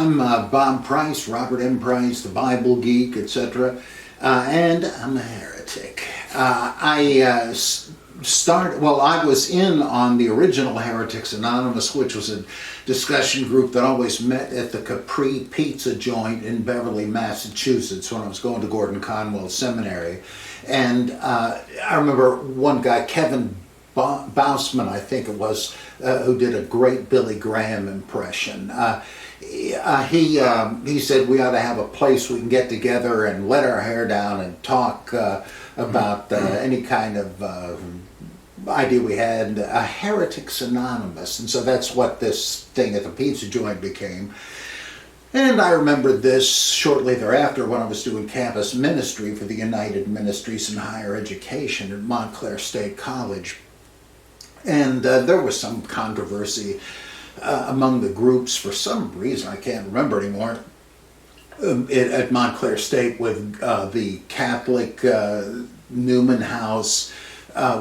I'm Bob Price, Robert M. Price, the Bible Geek, etc., and I'm a heretic. I was in on the original Heretics Anonymous, which was a discussion group that always met at the Capri Pizza joint in Beverly, Massachusetts, when I was going to Gordon Conwell Seminary. And I remember one guy, Kevin Bausman, I think it was, who did a great Billy Graham impression. He said we ought to have a place we can get together and let our hair down and talk about any kind of idea we had, Heretics Anonymous. And so that's what this thing at the pizza joint became. And I remembered this shortly thereafter when I was doing campus ministry for the United Ministries in Higher Education at Montclair State College. And there was some controversy among the groups for some reason, I can't remember anymore, at Montclair State with the Catholic Newman House,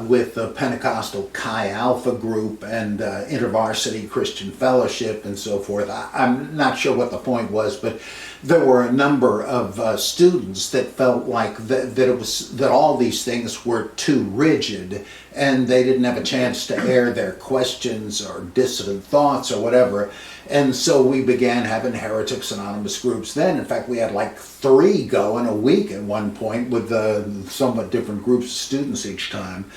with the Pentecostal Chi Alpha group and InterVarsity Christian Fellowship and so forth. I'm not sure what the point was, but there were a number of students that felt like that all these things were too rigid and they didn't have a chance to air their questions or dissident thoughts or whatever. And so we began having Heretics Anonymous groups then. In fact, we had like 3 go in a week at one point with somewhat different groups of students each time.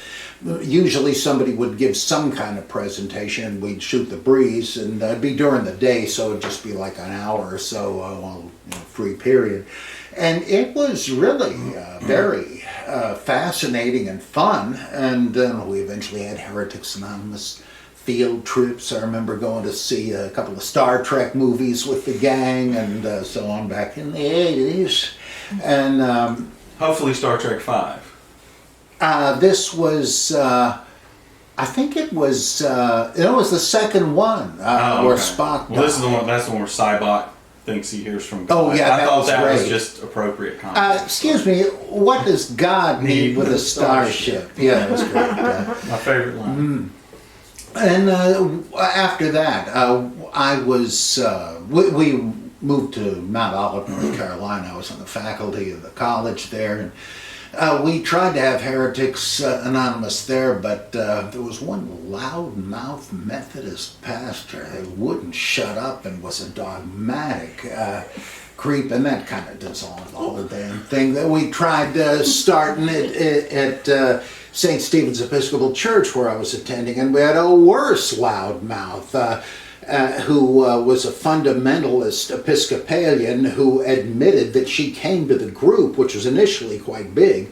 Usually somebody would give some kind of presentation and we'd shoot the breeze, and it'd be during the day, so it'd just be like an hour or so, free period. And it was really very fascinating and fun, and we eventually had Heretics Anonymous field trips. I remember going to see a couple of Star Trek movies with the gang and so on back in the 80s. And hopefully Star Trek 5. This was, I think it was the second one where Spock died. Well, this is the one. That's the one where Cybot thinks he hears from God. Oh yeah, I thought that great. was just appropriate context. Excuse me, what does God need with a starship? Yeah, that was great. My favorite line. And after that, I was, we moved to Mount Olive, North Carolina. I was on the faculty of the college there. And we tried to have Heretics Anonymous there, but there was one loudmouth Methodist pastor that wouldn't shut up and was a dogmatic creep, and that kind of dissolved the whole damn thing. That we tried starting it at St. Stephen's Episcopal Church, where I was attending, and we had a worse loudmouth who was a fundamentalist Episcopalian who admitted that she came to the group, which was initially quite big,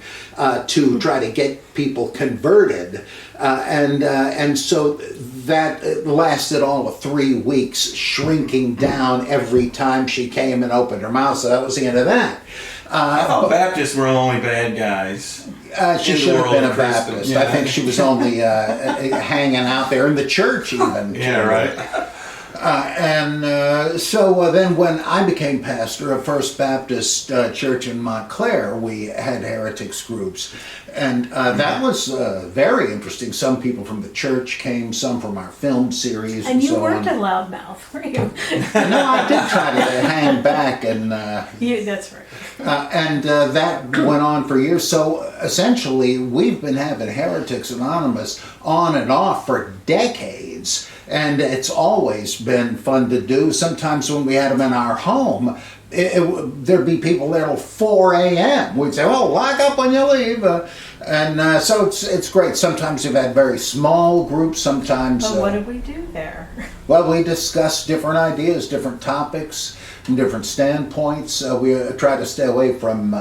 to try to get people converted. And so that lasted all of 3 weeks, shrinking down every time she came and opened her mouth. So that was the end of that. I thought Baptists were only bad guys. She should have been a Baptist. Yeah. I think she was only hanging out there in the church even. Yeah, right. So then when I became pastor of First Baptist Church in Montclair, we had heretics groups. And that was very interesting. Some people from the church came, some from our film series. And you so weren't a loudmouth, were you? No, I did try to hang back. And that's right. And that went on for years. So essentially, we've been having Heretics Anonymous on and off for decades. And it's always been fun to do. Sometimes when we had them in our home, there'd be people there till 4 a.m. We'd say, well, lock up when you leave. So it's great. Sometimes we've had very small groups, sometimes... But what did we do there? Well, we discussed different ideas, different topics, from different standpoints. We try to stay away from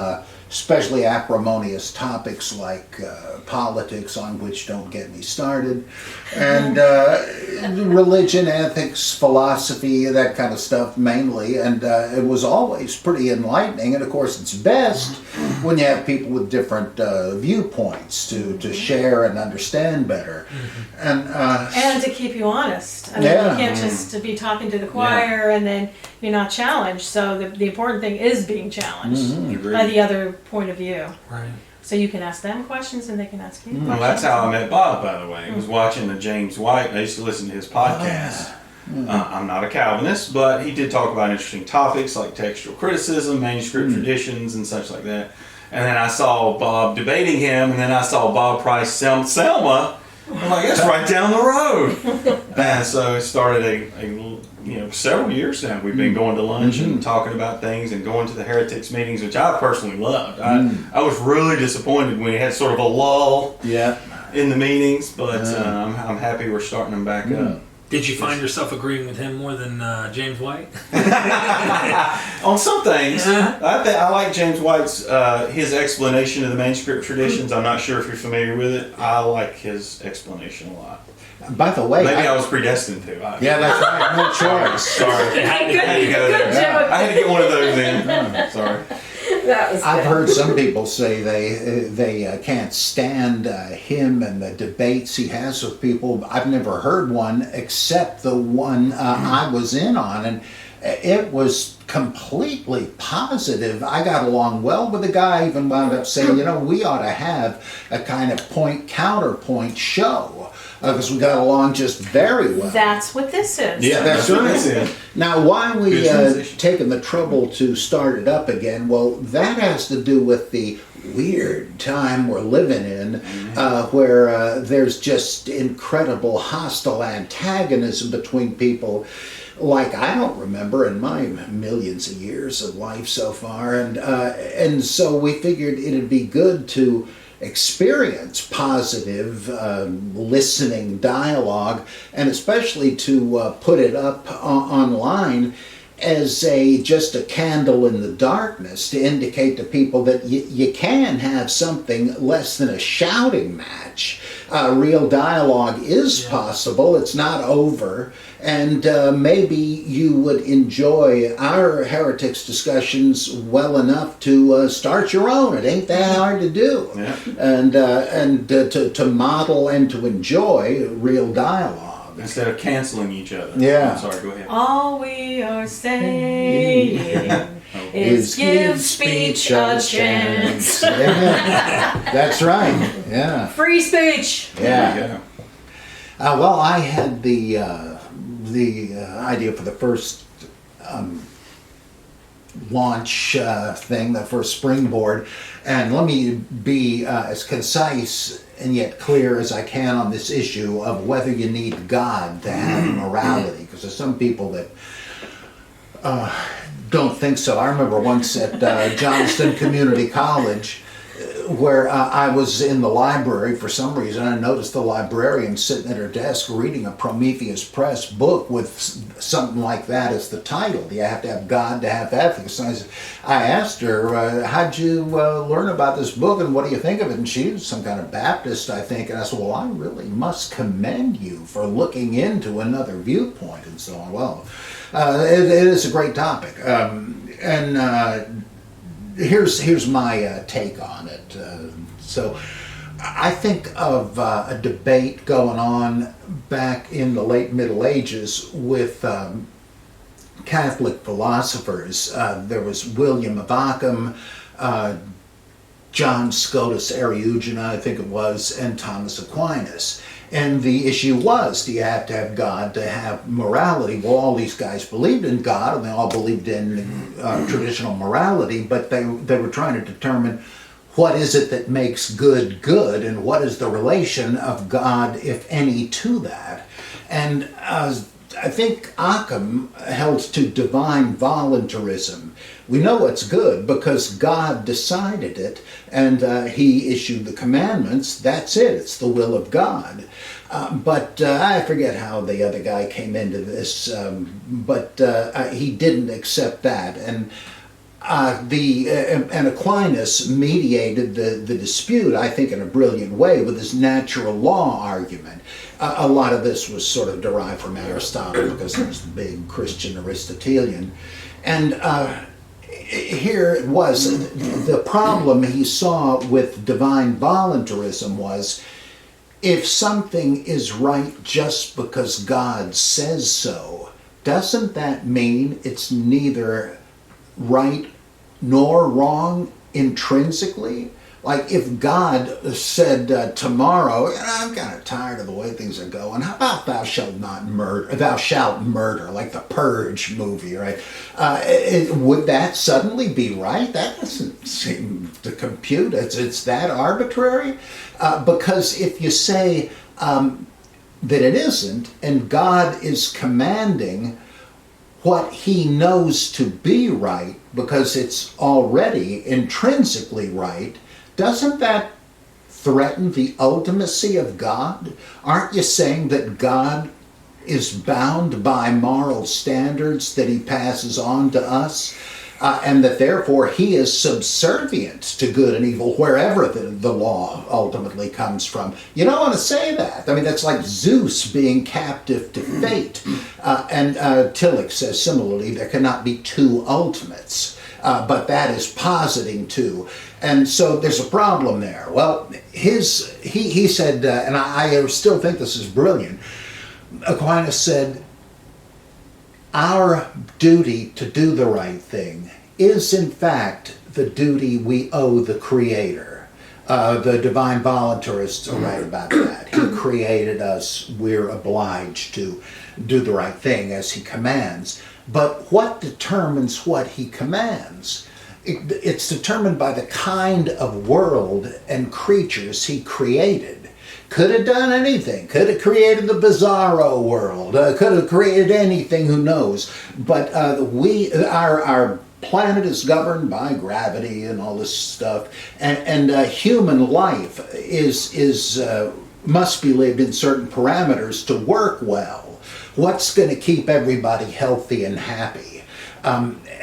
especially acrimonious topics like politics, on which don't get me started, and religion, ethics, philosophy, that kind of stuff mainly. And it was always pretty enlightening. And of course, it's best when you have people with different viewpoints to share and understand better. And to keep you honest. I mean, you can't just be talking to the choir and then you're not challenged. So the important thing is being challenged by the other point of view. Right. So you can ask them questions and they can ask you questions. Well, that's how I met Bob, by the way. I was watching the James White. I used to listen to his podcast. I'm not a Calvinist, but he did talk about interesting topics like textual criticism, manuscript traditions, and such like that. And then I saw Bob debating him, and then I saw Bob Price Selma. I'm like, that's right down the road. And so it started several years now. We've been going to lunch and talking about things and going to the Heretics meetings, which I personally loved. I was really disappointed when we had sort of a lull in the meetings, but I'm happy we're starting them back up. Did you find yourself agreeing with him more than James White? On some things. I like James White's his explanation of the manuscript traditions. I'm not sure if you're familiar with it. I like his explanation a lot. By the way, maybe I was predestined to. Yeah, that's right. No choice. Sorry. I had to go there. Joke. I had to get one of those in. Sorry. That was I've good. heard some people say they can't stand him and the debates he has with people. I've never heard one except the one I was in on, and it was completely positive. I got along well with the guy. I even wound up saying, we ought to have a kind of point-counterpoint show. Because we got along just very well. That's what this is. Yeah, that's what right. this is. Now, why we Good transition. taken the trouble to start it up again? Well, that has to do with the weird time we're living in, where there's just incredible hostile antagonism between people like I don't remember in my millions of years of life so far, and so we figured it'd be good to experience positive listening dialogue, and especially to put it up online as just a candle in the darkness to indicate to people that you can have something less than a shouting match. Real dialogue is possible. It's not over. And maybe you would enjoy our heretics discussions well enough to start your own. It ain't that hard to do. Yeah. And to model and to enjoy real dialogue. Instead of canceling each other. Yeah. I'm sorry, go ahead. All we are saying is give speech a chance. Yeah. That's right. Yeah. Free speech. Yeah. There you go. Well, I had the idea for the first launch thing, the first springboard, and let me be as concise and yet clear as I can on this issue of whether you need God to have morality, because there's some people that don't think so. I remember once at Johnston Community College, where I was in the library for some reason. I noticed the librarian sitting at her desk reading a Prometheus Press book with something like that as the title. Do you have to have God to have ethics? And I asked her, how'd you learn about this book and what do you think of it? And she was some kind of Baptist, I think. And I said, well, I really must commend you for looking into another viewpoint and so on. Well, it is a great topic. Here's my take on it. So I think of a debate going on back in the late Middle Ages with Catholic philosophers. There was William of Ockham, John Scotus Eriugena, I think it was, and Thomas Aquinas. And the issue was, do you have to have God to have morality? Well, all these guys believed in God, and they all believed in traditional morality, but they were trying to determine what is it that makes good good, and what is the relation of God, if any, to that. And I think Occam held to divine voluntarism. We know it's good because God decided it, and he issued the commandments. That's it. It's the will of God. But I forget how the other guy came into this, but he didn't accept that. And and Aquinas mediated the dispute, I think, in a brilliant way with his natural law argument. A lot of this was sort of derived from Aristotle because he was the big Christian Aristotelian. And here it was, the problem he saw with divine voluntarism was, if something is right just because God says so, doesn't that mean it's neither right nor wrong intrinsically? Like if God said tomorrow, I'm kind of tired of the way things are going. How about thou shalt not murder? Thou shalt murder, like the Purge movie, right? Would that suddenly be right? That doesn't seem to compute. It's that arbitrary. Because if you say that it isn't, and God is commanding what he knows to be right because it's already intrinsically right, doesn't that threaten the ultimacy of God? Aren't you saying that God is bound by moral standards that he passes on to us? And that therefore he is subservient to good and evil wherever the law ultimately comes from. You don't want to say that. I mean, that's like Zeus being captive to fate. And Tillich says similarly, there cannot be two ultimates. But that is positing two. And so there's a problem there. Well, he said, and I still think this is brilliant, Aquinas said, our duty to do the right thing is in fact the duty we owe the Creator. The divine voluntarists are right about that. He created us, we're obliged to do the right thing as he commands. But what determines what he commands? It's determined by the kind of world and creatures he created. Could have done anything. Could have created the bizarro world. Could have created anything, who knows. But our planet is governed by gravity and all this stuff. And human life must be lived in certain parameters to work well. What's going to keep everybody healthy and happy?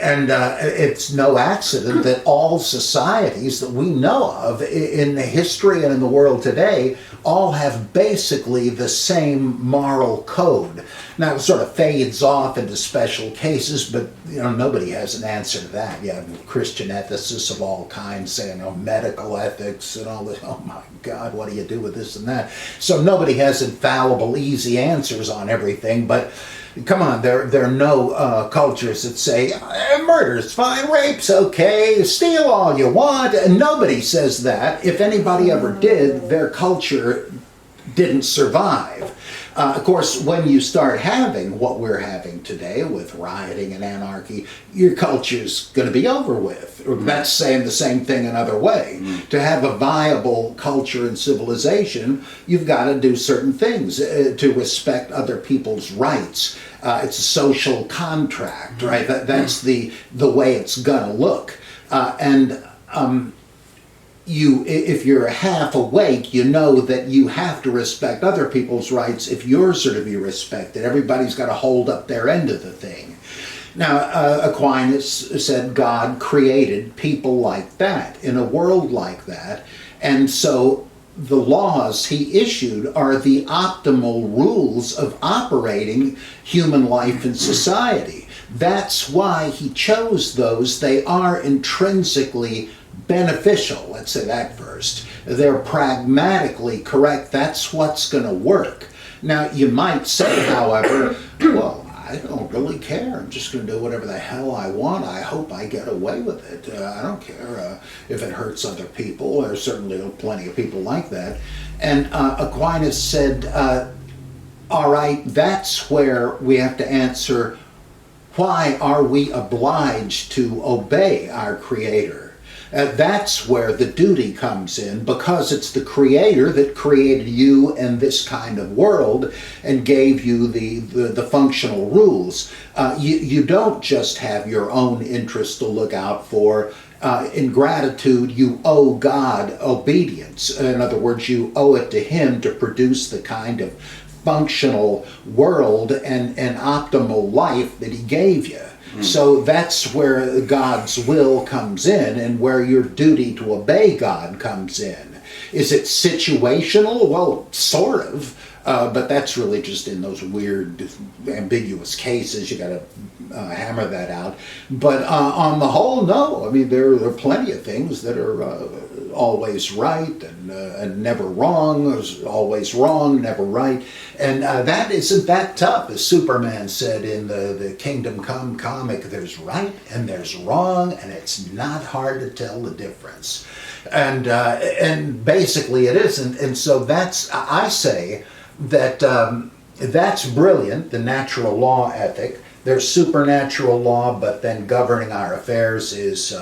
It's no accident that all societies that we know of in the history and in the world today all have basically the same moral code. Now it sort of fades off into special cases, but nobody has an answer to that. You have Christian ethicists of all kinds saying, medical ethics and all this. Oh my God, what do you do with this and that? So nobody has infallible, easy answers on everything, but come on, there are no cultures that say, murder's fine, rape's okay, steal all you want. And nobody says that. If anybody ever did, their culture didn't survive. Of course, when you start having what we're having today with rioting and anarchy, your culture's going to be over with. That's saying the same thing another way. To have a viable culture and civilization, you've got to do certain things to respect other people's rights. It's a social contract, right? That's the way it's going to look. If you're half awake, you know that you have to respect other people's rights if yours are to be respected. Everybody's got to hold up their end of the thing. Now, Aquinas said God created people like that, in a world like that, and so the laws he issued are the optimal rules of operating human life and society. That's why he chose those. They are intrinsically beneficial, let's say that first. They're pragmatically correct. That's what's going to work. Now, you might say, however, well, I don't really care. I'm just going to do whatever the hell I want. I hope I get away with it. I don't care if it hurts other people. There's certainly plenty of people like that. And Aquinas said, all right, that's where we have to answer, why are we obliged to obey our Creator? That's where the duty comes in, because it's the Creator that created you and this kind of world and gave you the functional rules. You don't just have your own interests to look out for. In gratitude, you owe God obedience. In other words, you owe it to Him to produce the kind of functional world and optimal life that He gave you. So that's where God's will comes in and where your duty to obey God comes in. Is it situational? Well, sort of. But that's really just in those weird, ambiguous cases. You got to hammer that out. But on the whole, no. I mean, there are plenty of things that are always right and never wrong, always wrong, never right. And that isn't that tough. As Superman said in the Kingdom Come comic, there's right and there's wrong, and it's not hard to tell the difference. And basically it isn't. And so I say that that's brilliant, the natural law ethic. There's supernatural law, but then governing our affairs is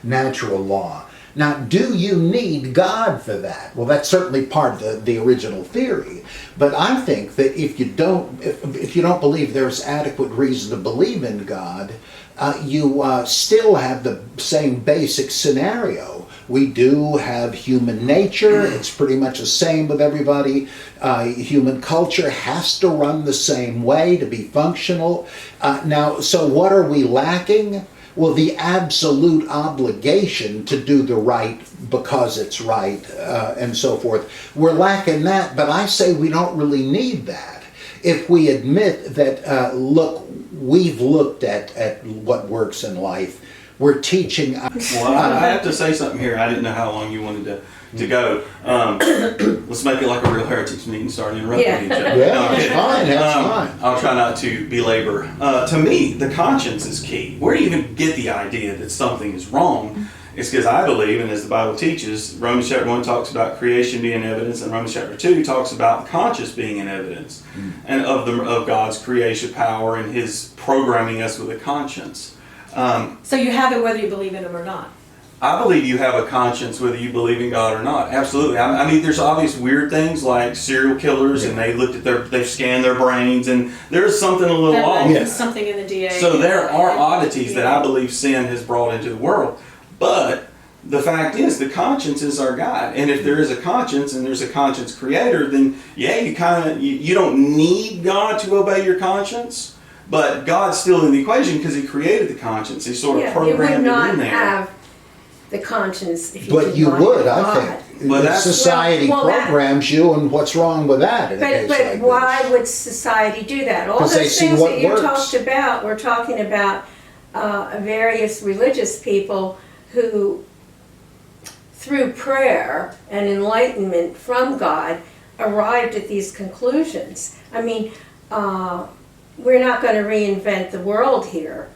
natural law. Now, do you need God for that? Well, that's certainly part of the original theory. But I think that if you don't believe there's adequate reason to believe in God, you still have the same basic scenario. We do have human nature. It's pretty much the same with everybody. Human culture has to run the same way to be functional. Now, so what are we lacking? Well, the absolute obligation to do the right because it's right, and so forth. We're lacking that, but I say we don't really need that. If we admit that, look, we've looked at what works in life, we're teaching. Well, I have to say something here. I didn't know how long you wanted to go. Let's make it like a real heretics meeting, start interrupting each other. Yeah, that's fine. That's fine. I'll try not to belabor. To me, the conscience is key. Where do you even get the idea that something is wrong? It's because I believe, and as the Bible teaches, Romans chapter 1 talks about creation being evidence, and Romans chapter 2 talks about conscience being an evidence, and of God's creation power and His programming us with a conscience. So you have it whether you believe in Him or not. I believe you have a conscience whether you believe in God or not. Absolutely. I mean, there's obvious weird things like serial killers, and they've scanned their brains, and there's something a little off. There's something in the DA. So there are oddities that I believe sin has brought into the world. But the fact is, the conscience is our guide. And if there is a conscience and there's a conscience creator, then you don't need God to obey your conscience. But God's still in the equation because He created the conscience. He sort of programmed it in there. Have the conscience if you But you would, God. I think. But that's- society programs you, and what's wrong with that? But why would society do that? All 'Cause they those see things what that you works. talked about, we're talking about various religious people who, through prayer and enlightenment from God, arrived at these conclusions. I mean, we're not going to reinvent the world here.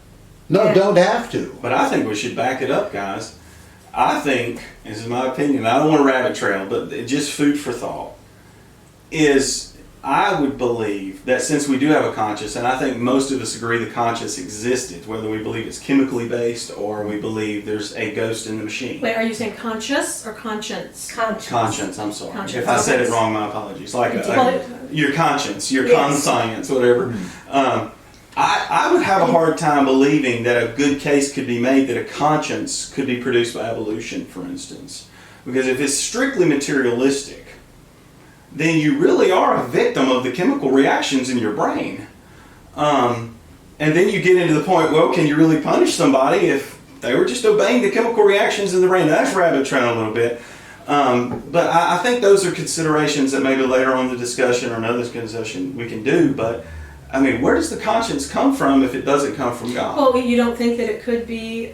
No, don't have to. But I think we should back it up, guys. I think, this is my opinion, I don't want to rabbit trail, but just food for thought, is I would believe that since we do have a conscience, and I think most of us agree the conscience existed, whether we believe it's chemically based or we believe there's a ghost in the machine. Wait, are you saying conscious or conscience? Conscience, I'm sorry. Conscience. If I said it wrong, my apologies. Like your conscience, your Yes. conscience, whatever. I would have a hard time believing that a good case could be made that a conscience could be produced by evolution, for instance. Because if it's strictly materialistic, then you really are a victim of the chemical reactions in your brain. And then you get into the point, well, can you really punish somebody if they were just obeying the chemical reactions in the brain? That's rabbit trail a little bit. But I think those are considerations that maybe later on in the discussion or another discussion we can do. But I mean, where does the conscience come from if it doesn't come from God? Well, you don't think that it could be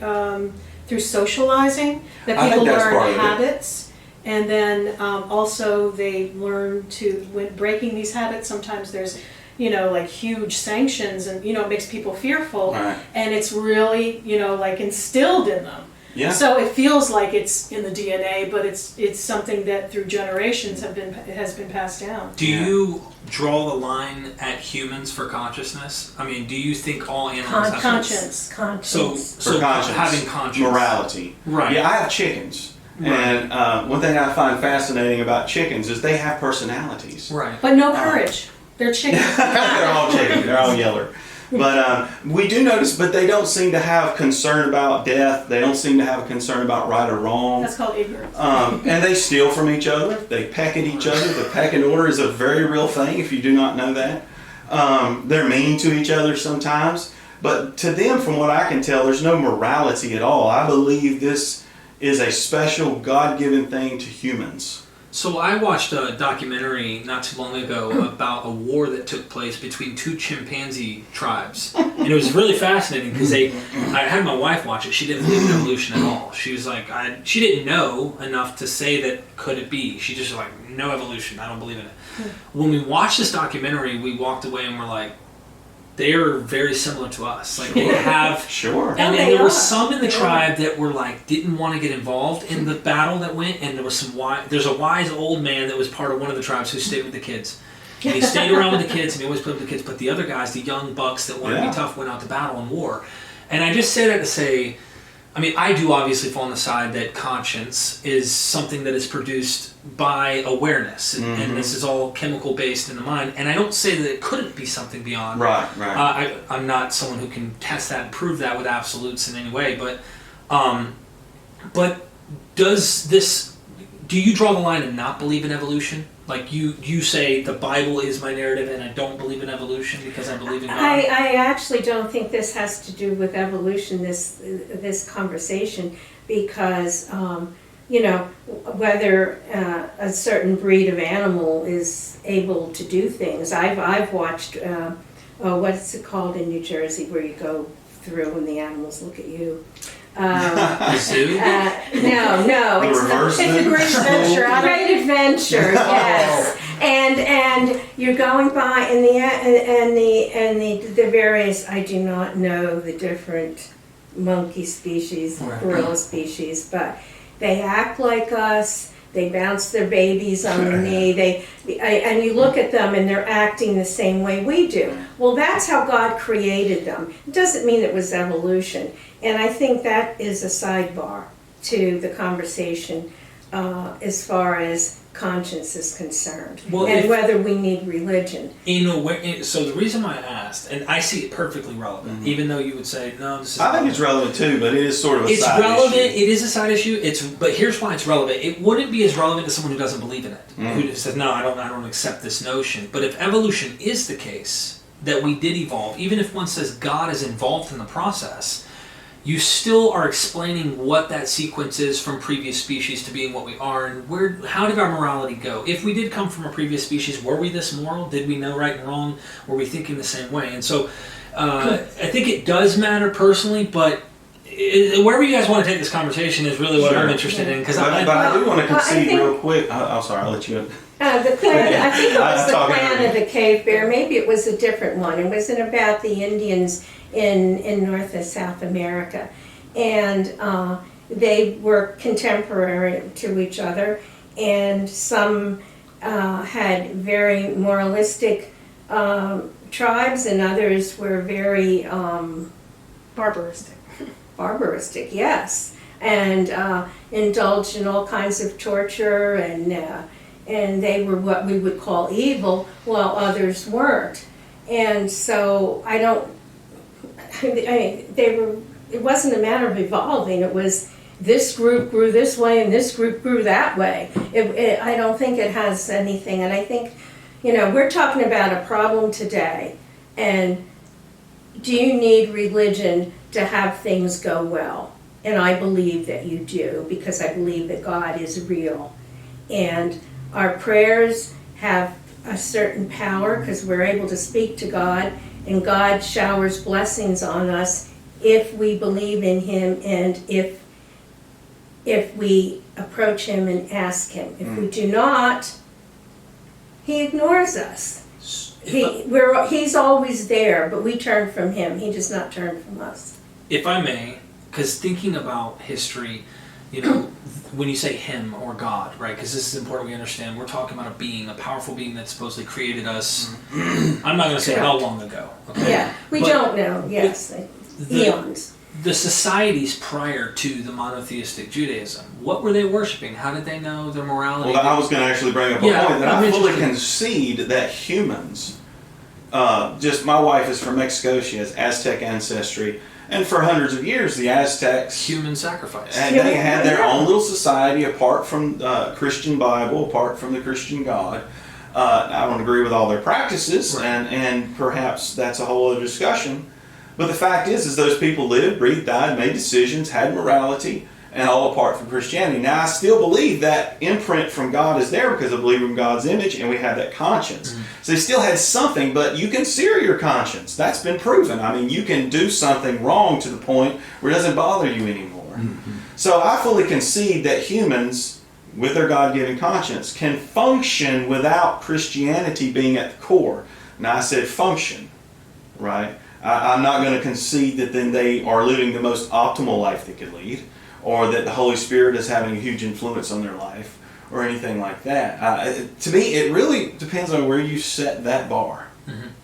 through socializing, that people learn habits, and then also they learn to, when breaking these habits, sometimes there's, like huge sanctions, and, it makes people fearful, right. And it's really, like instilled in them. Yeah. So it feels like it's in the DNA, but it's something that through generations has been passed down. Do you draw the line at humans for consciousness? I mean, do you think all animals have Conscience. So conscience, having conscience, morality, right? Yeah, I have chickens, and one thing I find fascinating about chickens is they have personalities, right? But no courage. They're chickens. They're all chickens. They're all yeller. But we do notice, but they don't seem to have concern about death. They don't seem to have a concern about right or wrong. That's called ignorance. And they steal from each other. They peck at each other. The pecking order is a very real thing if you do not know that. They're mean to each other sometimes. But to them, from what I can tell, there's no morality at all. I believe this is a special God-given thing to humans. So I watched a documentary not too long ago about a war that took place between two chimpanzee tribes, and it was really fascinating because I had my wife watch it. She didn't believe in evolution at all. She was like, she didn't know enough to say that could it be. She just was like, no evolution. I don't believe in it. When we watched this documentary, we walked away and we're like, they are very similar to us. Like they have, Sure. and there were some in the tribe that were like didn't want to get involved in the battle that went, and there was there's a wise old man that was part of one of the tribes who stayed with the kids, and he stayed around with the kids, and he always played with the kids. But the other guys, the young bucks that wanted to be tough, went out to battle and war. And I just say that to say, I mean, I do obviously fall on the side that conscience is something that is produced by awareness, and this is all chemical based in the mind. And I don't say that it couldn't be something beyond. Right. I'm not someone who can test that and prove that with absolutes in any way. But do you draw the line and not believe in evolution? Like you say the Bible is my narrative and I don't believe in evolution because I believe in God? I actually don't think this has to do with evolution, this conversation, because whether a certain breed of animal is able to do things. I've watched what's it called in New Jersey where you go through and the animals look at you. Zoo? No, it's a great adventure. Great adventure, yes. And you're going by and the various, I do not know the different monkey species, gorilla species, but they act like us. They bounce their babies on the knee. And you look at them and they're acting the same way we do. Well, that's how God created them. It doesn't mean it was evolution. And I think that is a sidebar to the conversation as far as conscience is concerned, whether we need religion. So the reason why I asked, and I see it perfectly relevant, even though you would say, no, this is I think it's relevant too, but it is sort of a side relevant. issue. It is a side issue. But here's why it's relevant. It wouldn't be as relevant to someone who doesn't believe in it, who says, no, I don't accept this notion. But if evolution is the case, that we did evolve, even if one says God is involved in the process, you still are explaining what that sequence is from previous species to being what we are, and how did our morality go? If we did come from a previous species, were we this moral? Did we know right and wrong? Were we thinking the same way? And so I think it does matter personally, but wherever you guys want to take this conversation is really what I'm interested in. But I do want to concede real quick. I'm sorry, I'll let you in. The plan, I think it was the plan of the cave bear. Maybe it was a different one. It wasn't about the Indians in North and South America. And they were contemporary to each other. And some had very moralistic tribes, and others were very Barbaristic. Barbaristic, yes. And indulged in all kinds of torture, and they were what we would call evil, while others weren't. And so it wasn't a matter of evolving. It was this group grew this way and this group grew that way. I don't think it has anything. And I think, we're talking about a problem today. And do you need religion to have things go well? And I believe that you do, because I believe that God is real. And our prayers have a certain power because we're able to speak to God, and God showers blessings on us if we believe in Him and if we approach Him and ask Him. If we do not, He ignores us. He's always there, but we turn from Him. He does not turn from us. If I may, because thinking about history, when you say Him or God, right? Because this is important we understand. We're talking about a being, a powerful being that supposedly created us. I'm not going to say how long ago. Okay? Yeah, we don't know. Yes, eons. The societies prior to the monotheistic Judaism, what were they worshiping? How did they know their morality? Well, I was going to actually bring up a point that I fully concede that humans, just my wife is from Mexico, she has Aztec ancestry, and for hundreds of years the Aztecs... Human sacrifice. And they had their own little society apart from the Christian Bible, apart from the Christian God. I don't agree with all their practices, right. and perhaps that's a whole other discussion. But the fact is those people lived, breathed, died, made decisions, had morality, and all apart from Christianity. Now, I still believe that imprint from God is there because I believe in God's image and we have that conscience. So they still had something, but you can sear your conscience. That's been proven. I mean, you can do something wrong to the point where it doesn't bother you anymore. So I fully concede that humans, with their God-given conscience, can function without Christianity being at the core. Now, I said function, right? I'm not going to concede that then they are living the most optimal life they could lead, or that the Holy Spirit is having a huge influence on their life, or anything like that. To me, it really depends on where you set that bar.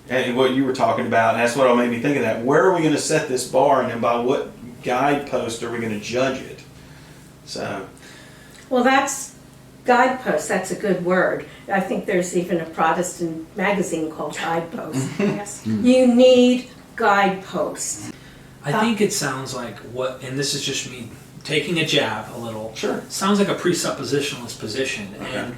And what you were talking about, and that's what made me think of that. Where are we going to set this bar, and then by what guidepost are we going to judge it? So, Well, that's guidepost. That's a good word. I think there's even a Protestant magazine called Guidepost. Yes. You need guideposts. I think it sounds like what, and this is just me taking a jab a little. Sure. Sounds like a presuppositionalist position, Okay. and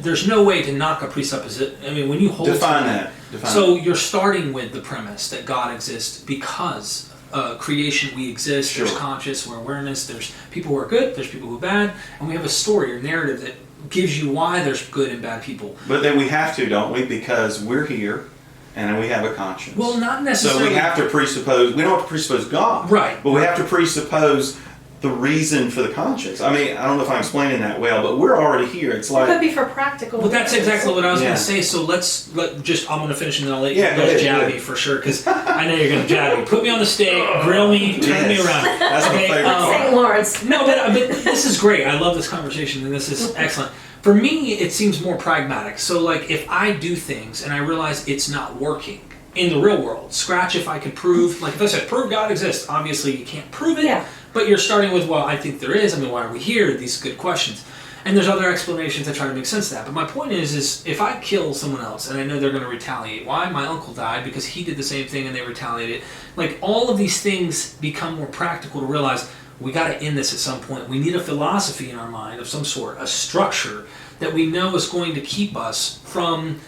there's no way to knock a presupposition. I mean, when you hold define to that. Define so that. you're starting with the premise that God exists because creation, we exist. Sure. There's conscious, we're awareness. There's people who are good. There's people who are bad, and we have a story or narrative that gives you why there's good and bad people. But then we have to, don't we? Because we're here, and we have a conscience. Well, not So necessarily. we have to presuppose, we don't have to presuppose God. Right. But we have to presuppose the reason for the conscience. I mean, I don't know if I'm explaining that well, but we're already here. It's It could like, be for practical. Well, that's reasons. exactly what I was Yeah. going to say. So I'm going to finish and then I'll let you Yeah, go guys ahead, jab go me ahead. for sure, because I know you're going to jab me. Put me on the stake, grill me, turn me Yes. around. That's my favorite part. St. Lawrence. No, but this is great. I love this conversation, and this is excellent. For me, it seems more pragmatic. So, like, if I do things and I realize it's not working in the real world, scratch if I could prove, like if I said, prove God exists, obviously you can't prove it, Yeah. but you're starting with, well, I think there is. I mean, why are we here? These good questions. And there's other explanations that try to make sense of that. But my point is if I kill someone else and I know they're going to retaliate, why? My uncle died because he did the same thing and they retaliated. Like, all of these things become more practical to realize we got to end this at some point. We need a philosophy in our mind of some sort, a structure that we know is going to keep us from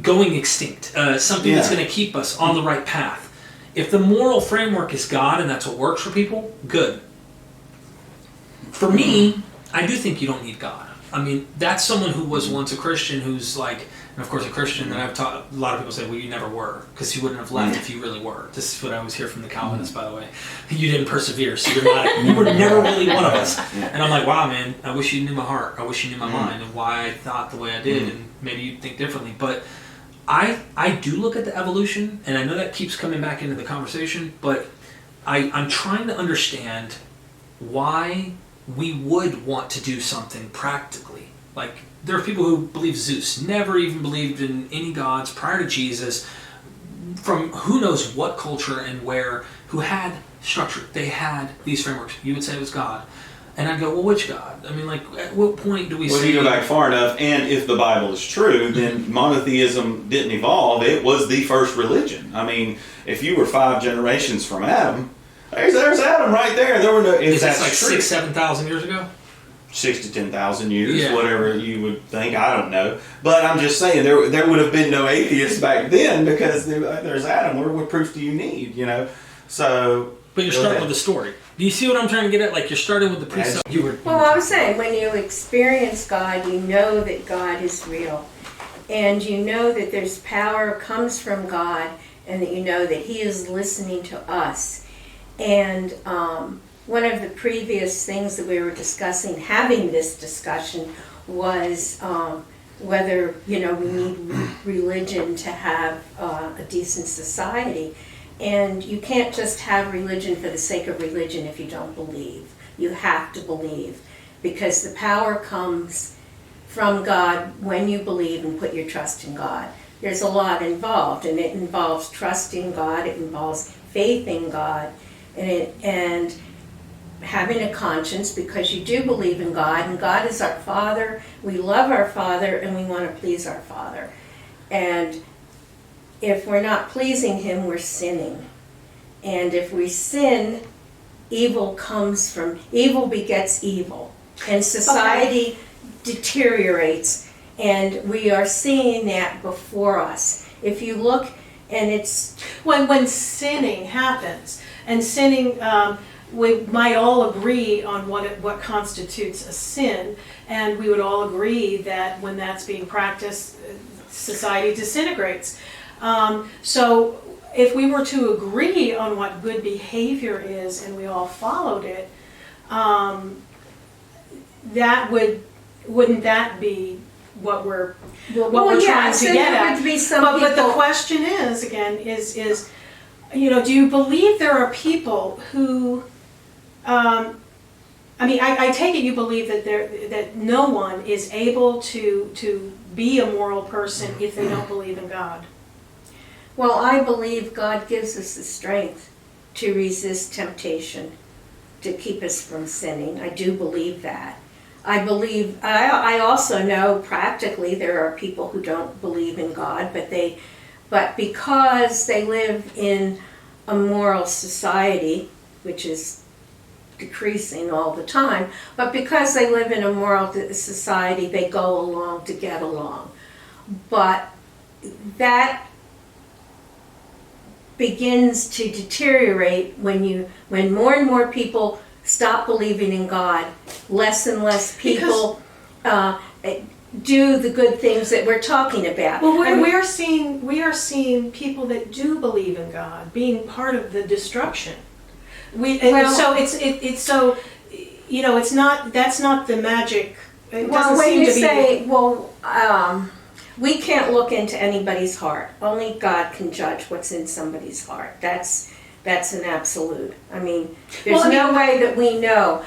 going extinct, something that's Yeah. going to keep us on the right path. If the moral framework is God and that's what works for people, good. For me, I do think you don't need God. I mean, that's someone who was once a Christian who's like, and of course a Christian that I've taught, a lot of people say, well, you never were, because you wouldn't have left if you really were. This is what I always hear from the Calvinists, by the way. You didn't persevere, so you're not, you were never really one of us. And I'm like, wow, man, I wish you knew my heart. I wish you knew my mind and why I thought the way I did, and maybe you'd think differently. But I do look at the evolution, and I know that keeps coming back into the conversation, but I'm trying to understand why we would want to do something practically. Like, there are people who believe Zeus, never even believed in any gods prior to Jesus, from who knows what culture and where, who had structure. They had these frameworks. You would say it was God. And I'd go, well, which God? I mean, like, at what point do we well, say... if you go back far enough, and if the Bible is true, then monotheism didn't evolve. It was the first religion. I mean, if you were 5 generations from Adam, there's Adam right there. There were no... If Is that that's like true, 7,000 years ago? 6 to 10,000 years, Yeah. whatever you would think. I don't know. But I'm just saying, there would have been no atheists back then because there's Adam. What proof do you need, you know? So... But you're go starting ahead. with the story. Do you see what I'm trying to get at? Like, you're starting with the precept. You were... Well, I was saying, when you experience God, you know that God is real. And you know that there's power comes from God, and that you know that He is listening to us. And one of the previous things that we were discussing, having this discussion, was whether, we need religion to have a decent society. And you can't just have religion for the sake of religion if you don't believe. You have to believe, because the power comes from God when you believe and put your trust in God. There's a lot involved, and it involves trusting God, it involves faith in God, and having a conscience, because you do believe in God, and God is our Father. We love our Father, and we want to please our Father. And if we're not pleasing Him, we're sinning. And if we sin, evil begets evil. And society deteriorates. And we are seeing that before us. If you look, and it's... When sinning happens, and sinning, we might all agree on what constitutes a sin, and we would all agree that when that's being practiced, society disintegrates. So if we were to agree on what good behavior is and we all followed it, wouldn't that be what we're trying to get at? Would be some but the people- question is again is do you believe there are people who I take it you believe that no one is able to be a moral person if they don't believe in God? Well, I believe God gives us the strength to resist temptation, to keep us from sinning. I do believe that. I also know practically there are people who don't believe in God, but because they live in a moral society, which is decreasing all the time, but because they live in a moral society, they go along to get along. But that begins to deteriorate when more and more people stop believing in God. Less and less people do the good things that we're talking about. Well, we are seeing people that do believe in God being part of the destruction. That's not the magic. It doesn't seem to be. We can't look into anybody's heart. Only God can judge what's in somebody's heart. That's an absolute. I mean, there's no way that we know.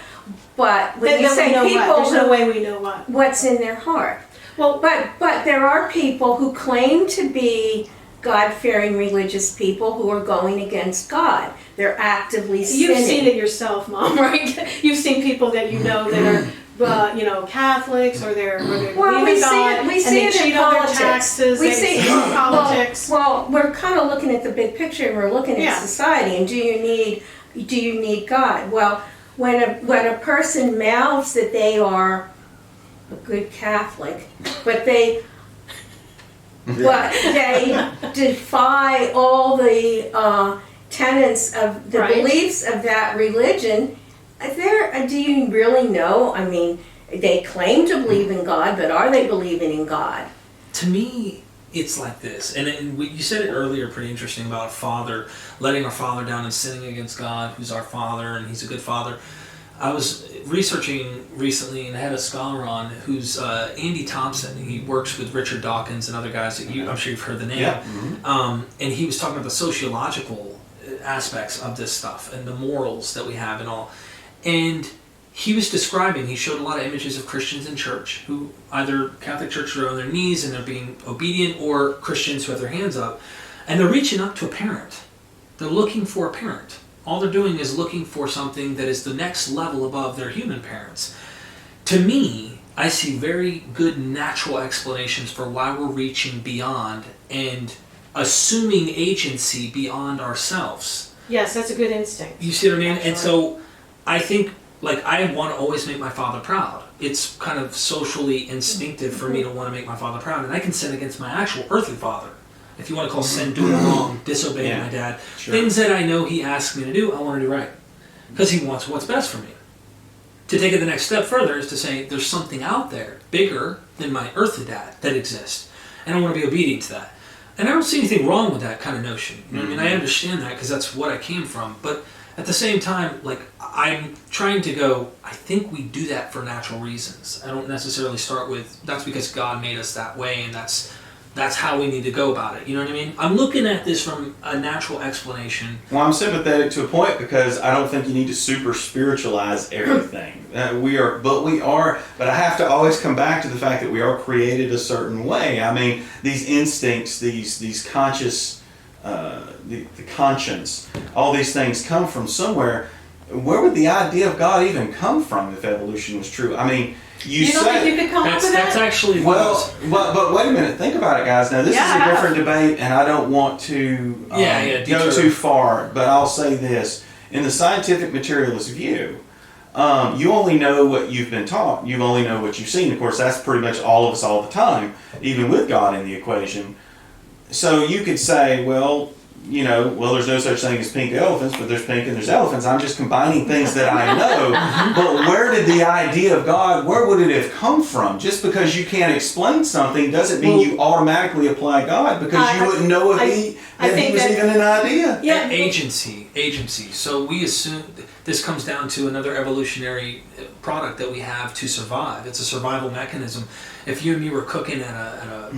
But when you say people, there's no way we know what's in their heart. Well, but there are people who claim to be God-fearing religious people who are going against God. They're actively sinning. You've seen it yourself, Mom, right? You've seen people that you know that are, Catholics or they're believe in God, we see and it they cheat in on their politics. taxes. We see it in politics. Well, we're kind of looking at the big picture, and we're looking at society. And do you need God? Well, when a person mouths that they are a good Catholic, but they defy all the tenets of the beliefs of that religion. Do you really know? I mean, they claim to believe in God, but are they believing in God? To me, it's like this, and you said it earlier, pretty interesting about a father letting our father down and sinning against God, who's our father, and he's a good father. I was researching recently and I had a scholar on who's Andy Thompson. He works with Richard Dawkins and other guys that I'm sure you've heard the name. Yeah. Mm-hmm. And he was talking about the sociological aspects of this stuff and the morals that we have and all. And he was describing, he showed a lot of images of Christians in church who either Catholic Church are on their knees and they're being obedient, or Christians who have their hands up and they're reaching up to a parent. They're looking for a parent. All they're doing is looking for something that is the next level above their human parents. To me, I see very good natural explanations for why we're reaching beyond and assuming agency beyond ourselves. Yes, that's a good instinct. You see what I mean? Actually. And so I think, I want to always make my father proud. It's kind of socially instinctive for me to want to make my father proud. And I can sin against my actual earthly father. If you want to call sin doing wrong, disobeying my dad, things that I know he asks me to do, I want to do right. Because he wants what's best for me. To take it the next step further is to say there's something out there bigger than my earthly dad that exists. And I want to be obedient to that. And I don't see anything wrong with that kind of notion. You know what I mean? I understand that because that's what I came from. But at the same time, I'm trying to go, I think we do that for natural reasons. I don't necessarily start with, that's because God made us that way and that's how we need to go about it. You know what I mean? I'm looking at this from a natural explanation. Well, I'm sympathetic to a point because I don't think you need to super spiritualize everything. But I have to always come back to the fact that we are created a certain way. I mean, these instincts, these conscious, the conscience, all these things come from somewhere. Where would the idea of God even come from if evolution was true? I mean, you don't think you could come up with that? That's actually but wait a minute. Think about it, guys. Now, this is a different debate, and I don't want to go too far, but I'll say this. In the scientific materialist view, you only know what you've been taught. You only know what you've seen. Of course, that's pretty much all of us all the time, even with God in the equation. So you could say, well, well, there's no such thing as pink elephants, but there's pink and there's elephants. I'm just combining things that I know. But where did the idea of God, where would it have come from? Just because you can't explain something doesn't mean you automatically apply God, because you wouldn't know if he was even an idea. Yeah, agency. So we assume this comes down to another evolutionary product that we have to survive. It's a survival mechanism. If you and me were cooking at a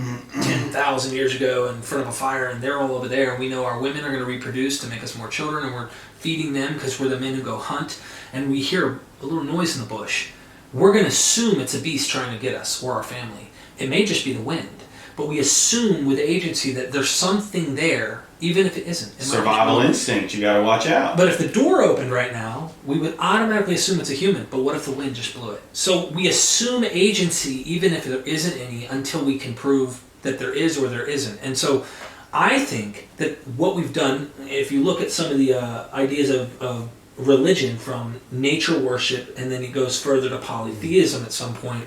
10,000 years ago in front of a fire, and they're all over there, and we know our women are going to reproduce to make us more children, and we're feeding them because we're the men who go hunt, and we hear a little noise in the bush, we're going to assume it's a beast trying to get us or our family. It may just be the wind, but we assume with agency that there's something there, even if it isn't. Survival instinct, you got to watch out. But if the door opened right now, we would automatically assume it's a human. But what if the wind just blew it? So we assume agency even if there isn't any, until we can prove that there is or there isn't. And so I think that what we've done, if you look at some of the ideas of religion, from nature worship, and then it goes further to polytheism at some point,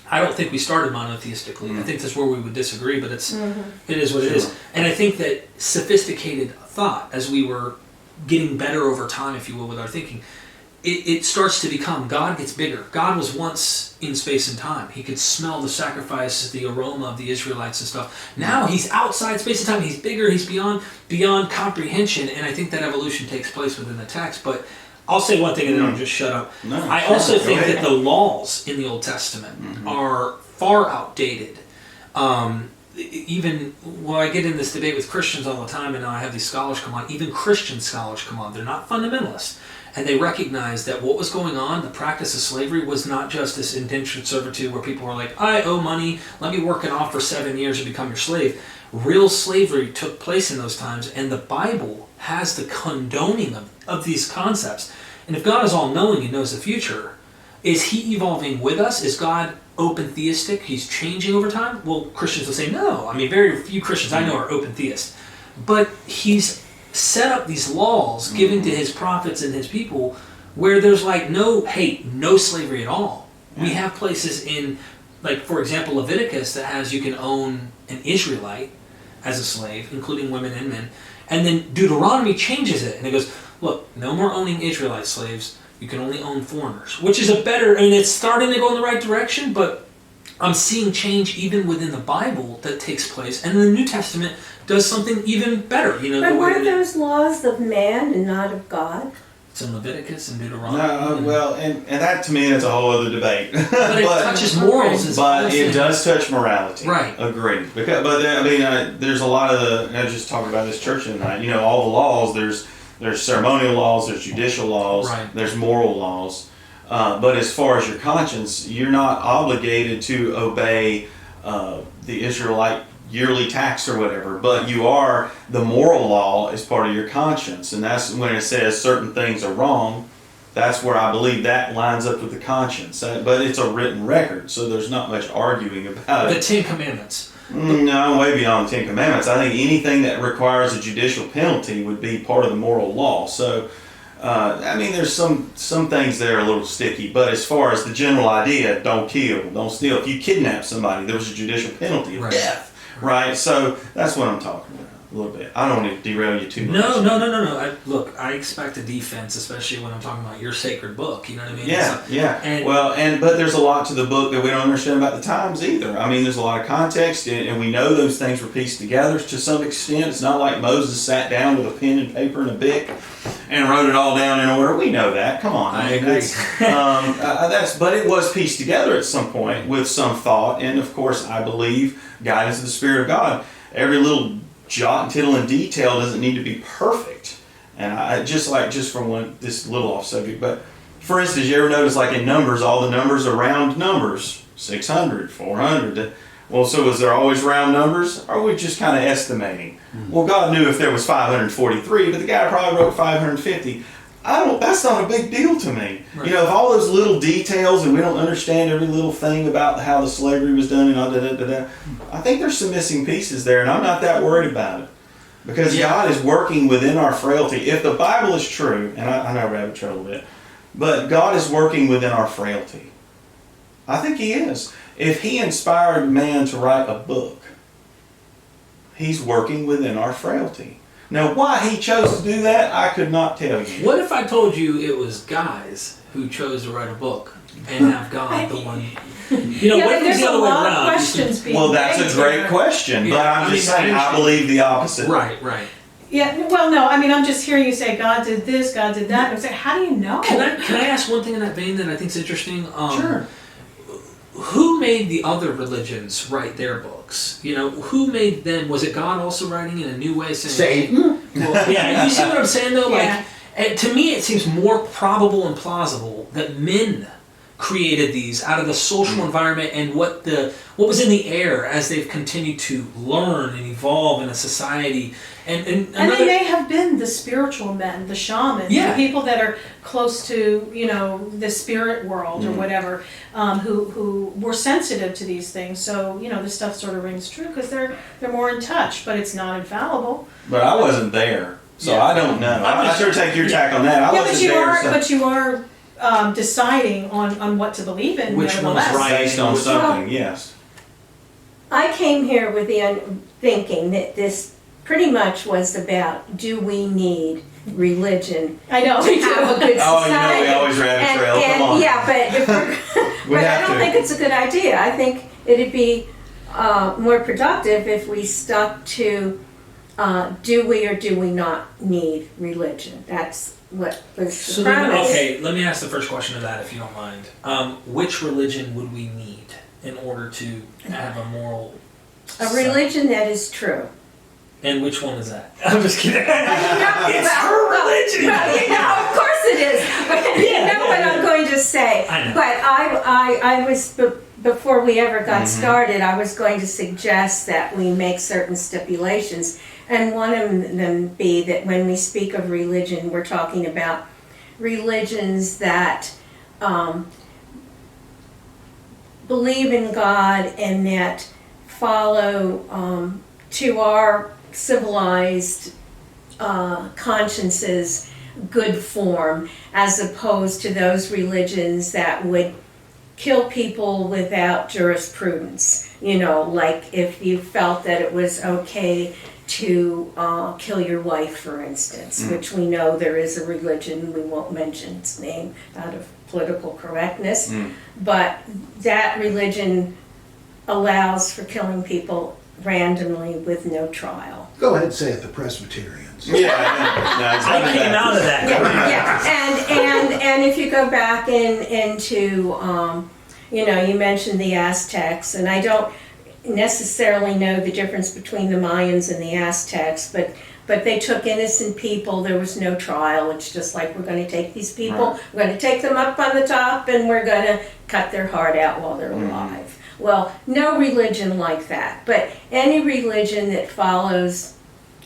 I don't think we started monotheistically. I think that's where we would disagree, but it is what it is. And I think that sophisticated thought, as we were getting better over time, if you will, with our thinking, it starts to become, God gets bigger. God was once in space and time. He could smell the sacrifice, the aroma of the Israelites and stuff. Now he's outside space and time. He's bigger. He's beyond comprehension. And I think that evolution takes place within the text. But I'll say one thing and then I'll just shut up. No, I also think that the laws in the Old Testament are far outdated. Even when I get in this debate with Christians all the time, and now I have these scholars come on, even Christian scholars come on, they're not fundamentalists. And they recognize that what was going on, the practice of slavery, was not just this indentured servitude where people were like, I owe money, let me work it off for 7 years and become your slave. Real slavery took place in those times, and the Bible has the condoning of these concepts. And if God is all-knowing and knows the future, is he evolving with us? Is God open theistic? He's changing over time? Well, Christians will say no. I mean, very few Christians I know are open theists. But he's set up these laws given to his prophets and his people where there's like no slavery at all. We have places in, like, for example, Leviticus that has you can own an Israelite as a slave, including women and men. And then Deuteronomy changes it, and it goes, look, no more owning Israelite slaves. You can only own foreigners, which is it's starting to go in the right direction, but I'm seeing change even within the Bible that takes place. And the New Testament does something even better. But weren't those laws of man and not of God? It's in Leviticus and Deuteronomy. And that to me is a whole other debate. But it touches morals. But it does touch morality. Right. Agreed. There's a lot of I just talked about this church tonight. All the laws, there's ceremonial laws, there's judicial laws, there's moral laws. But as far as your conscience, you're not obligated to obey the Israelite yearly tax or whatever, but the moral law is part of your conscience, and that's when it says certain things are wrong. That's where I believe that lines up with the conscience. But it's a written record, so there's not much arguing about it. The Ten Commandments. No, way beyond the Ten Commandments. I think anything that requires a judicial penalty would be part of the moral law. So, there's some things that are a little sticky, but as far as the general idea, don't kill, don't steal. If you kidnap somebody, there was a judicial penalty of death. Right, so that's what I'm talking about a little bit. I don't want to derail you too much. No. I expect a defense, especially when I'm talking about your sacred book. You know what I mean? Yeah. But there's a lot to the book that we don't understand about the times either. I mean, there's a lot of context, and we know those things were pieced together to some extent. It's not like Moses sat down with a pen and paper and a bic and wrote it all down in order. We know that. Come on. I agree. But it was pieced together at some point with some thought, and of course, I believe guidance of the Spirit of God. Every little jot and tittle and detail doesn't need to be perfect. And I just from this little off subject, but for instance, you ever notice like in numbers, all the numbers are round numbers, 600, 400. Well, so was there always round numbers, or are we just kind of estimating? Well, God knew if there was 543, but the guy probably wrote 550. That's not a big deal to me. Right. If all those little details and we don't understand every little thing about how the slavery was done and I think there's some missing pieces there, and I'm not that worried about it. Because God is working within our frailty. If the Bible is true, and I know I rabbit trail a little bit, but God is working within our frailty. I think He is. If He inspired man to write a book, He's working within our frailty. Now, why he chose to do that, I could not tell you. What if I told you it was guys who chose to write a book and have God the one? You know, Yeah, what but if it's there's the a other way lot of around? questions being Well, that's raised a great here. question, but Yeah, I'm just I saying I understand. believe the opposite. Right. Yeah, well, no, I mean, I'm just hearing you say God did this, God did that. I'm saying, how do you know? Can I ask one thing in that vein that I think is interesting? Sure. Who made the other religions write their books? You know, who made them? Was it God also writing in a new way? Saying, Satan? well, yeah, you see what I'm saying though? Yeah. Like, and to me, it seems more probable and plausible that men created these out of the social environment and what was in the air as they've continued to learn and evolve in a society. And they may have been the spiritual men, the shamans, Yeah. the people that are close to, you know, the spirit world or whatever, who were sensitive to these things. So, you know, this stuff sort of rings true because they're more in touch, but it's not infallible. But I wasn't there, so Yeah. I don't know. I sure take your tack on that. I Yeah, wasn't there. but you are deciding on what to believe in. Which one is nevertheless. right? Based on something, yes. I came here with the thinking that this pretty much was about, do we need religion I know. to have a good society? Oh, you know, we always rabbit trail. Come on. Yeah, but if we're, We but I have don't to. think it's a good idea. I think it'd be more productive if we stuck to do we or do we not need religion. That's what was So the then, premise. okay, let me ask the first question of that, if you don't mind. Which religion would we need in order to have a moral? A religion that is true. And which one is that? I'm just kidding. It's her religion. Well, you know, of course it is. But you know what I'm going to say. I know. But I was, before we ever got started, I was going to suggest that we make certain stipulations. And one of them be that when we speak of religion, we're talking about religions that believe in God and that follow to our civilized consciences good form, as opposed to those religions that would kill people without jurisprudence. You know, like if you felt that it was okay to kill your wife, for instance, which we know there is a religion, we won't mention its name out of political correctness, but that religion allows for killing people randomly with no trial. Go ahead and say it, the Presbyterians. Yeah, no, it's I not came out of that. Yeah, and if you go back into, you know, you mentioned the Aztecs, and I don't necessarily know the difference between the Mayans and the Aztecs, but they took innocent people. There was no trial. It's just like, we're going to take these people, Right. we're going to take them up on the top, and we're going to cut their heart out while they're alive. Well, no religion like that, but any religion that follows,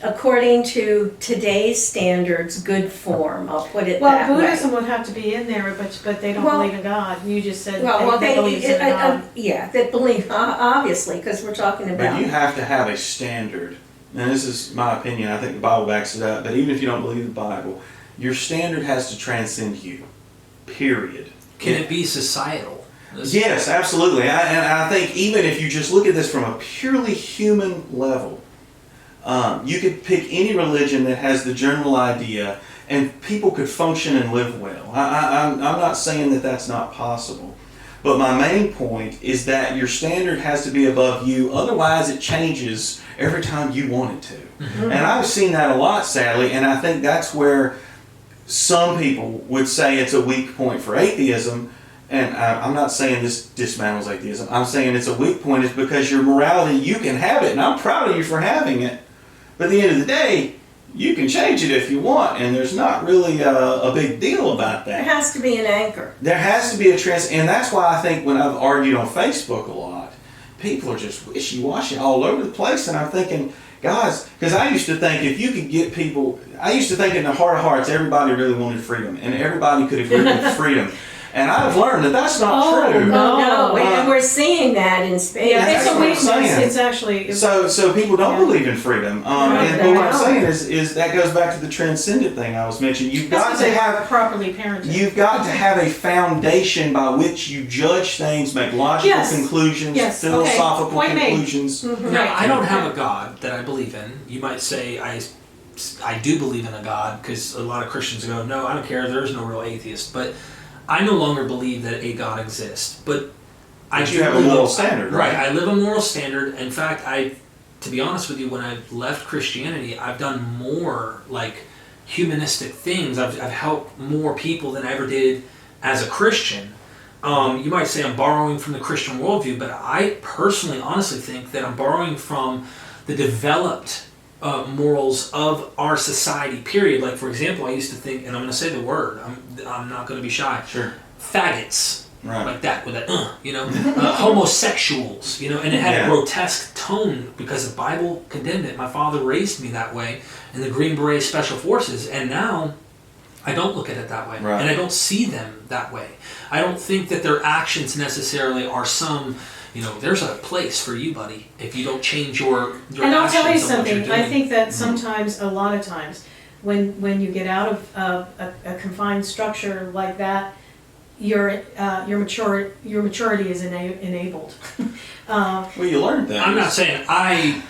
according to today's standards, good form. I'll put it Well, that Buddhism way. would have to be in there, but they don't Well- believe in God. You just said Well, they believe in God. yeah, that believe, obviously, because we're talking But about. you have to have a standard. And this is my opinion. I think the Bible backs it up. But even if you don't believe the Bible, your standard has to transcend you. Period. Can it be societal? Yes, absolutely. And I think even if you just look at this from a purely human level, you could pick any religion that has the general idea, and people could function and live well. I'm not saying that that's not possible. But my main point is that your standard has to be above you, otherwise it changes every time you want it to. And I've seen that a lot, sadly, and I think that's where some people would say it's a weak point for atheism. And I'm not saying this dismantles atheism. I'm saying it's a weak point is because your morality, you can have it, and I'm proud of you for having it. But at the end of the day, you can change it if you want, and there's not really a big deal about There that. has to be an anchor. There has to be a and that's why I think when I've argued on Facebook a lot, people are just wishy-washy all over the place, and I'm thinking, guys, because I used to think if you could get people, I used to think in the heart of hearts, everybody really wanted freedom, and everybody could agree with freedom. And I've learned that that's not true. No, and we're seeing that in space. Yeah, it's that's a what I'm weakness. saying. It's actually So people don't Yeah. believe in freedom. Right. And what I'm saying is that goes back to the transcendent thing I was mentioning. You've that's got because to they have are properly parented. You've got to have a foundation by which you judge things, make logical Yes. conclusions, Yes. Okay. philosophical Point made. conclusions. Now, I don't have a God that I believe in. You might say I I do believe in a God, because a lot of Christians go, no, I don't care, there's no real atheist. But I no longer believe that a God exists. But you have a moral standard, right? I live a moral standard. In fact, to be honest with you, when I left Christianity, I've done more like humanistic things. I've helped more people than I ever did as a Christian. You might say I'm borrowing from the Christian worldview, but I personally, honestly think that I'm borrowing from the developed morals of our society, period. Like, for example, I used to think, and I'm going to say the word, I'm not going to be shy, sure, faggots. Right. Like that, with that, homosexuals, and it had a grotesque tone because the Bible condemned it. My father raised me that way in the Green Beret Special Forces, and now I don't look at it that way, right. And I don't see them that way. I don't think that their actions necessarily are some, there's a place for you, buddy, if you don't change your and I'll tell you actions on what you're something, I doing. think that sometimes, a lot of times, when you get out of a confined structure like that, your maturity is enabled. Well, you learn things. I'm not saying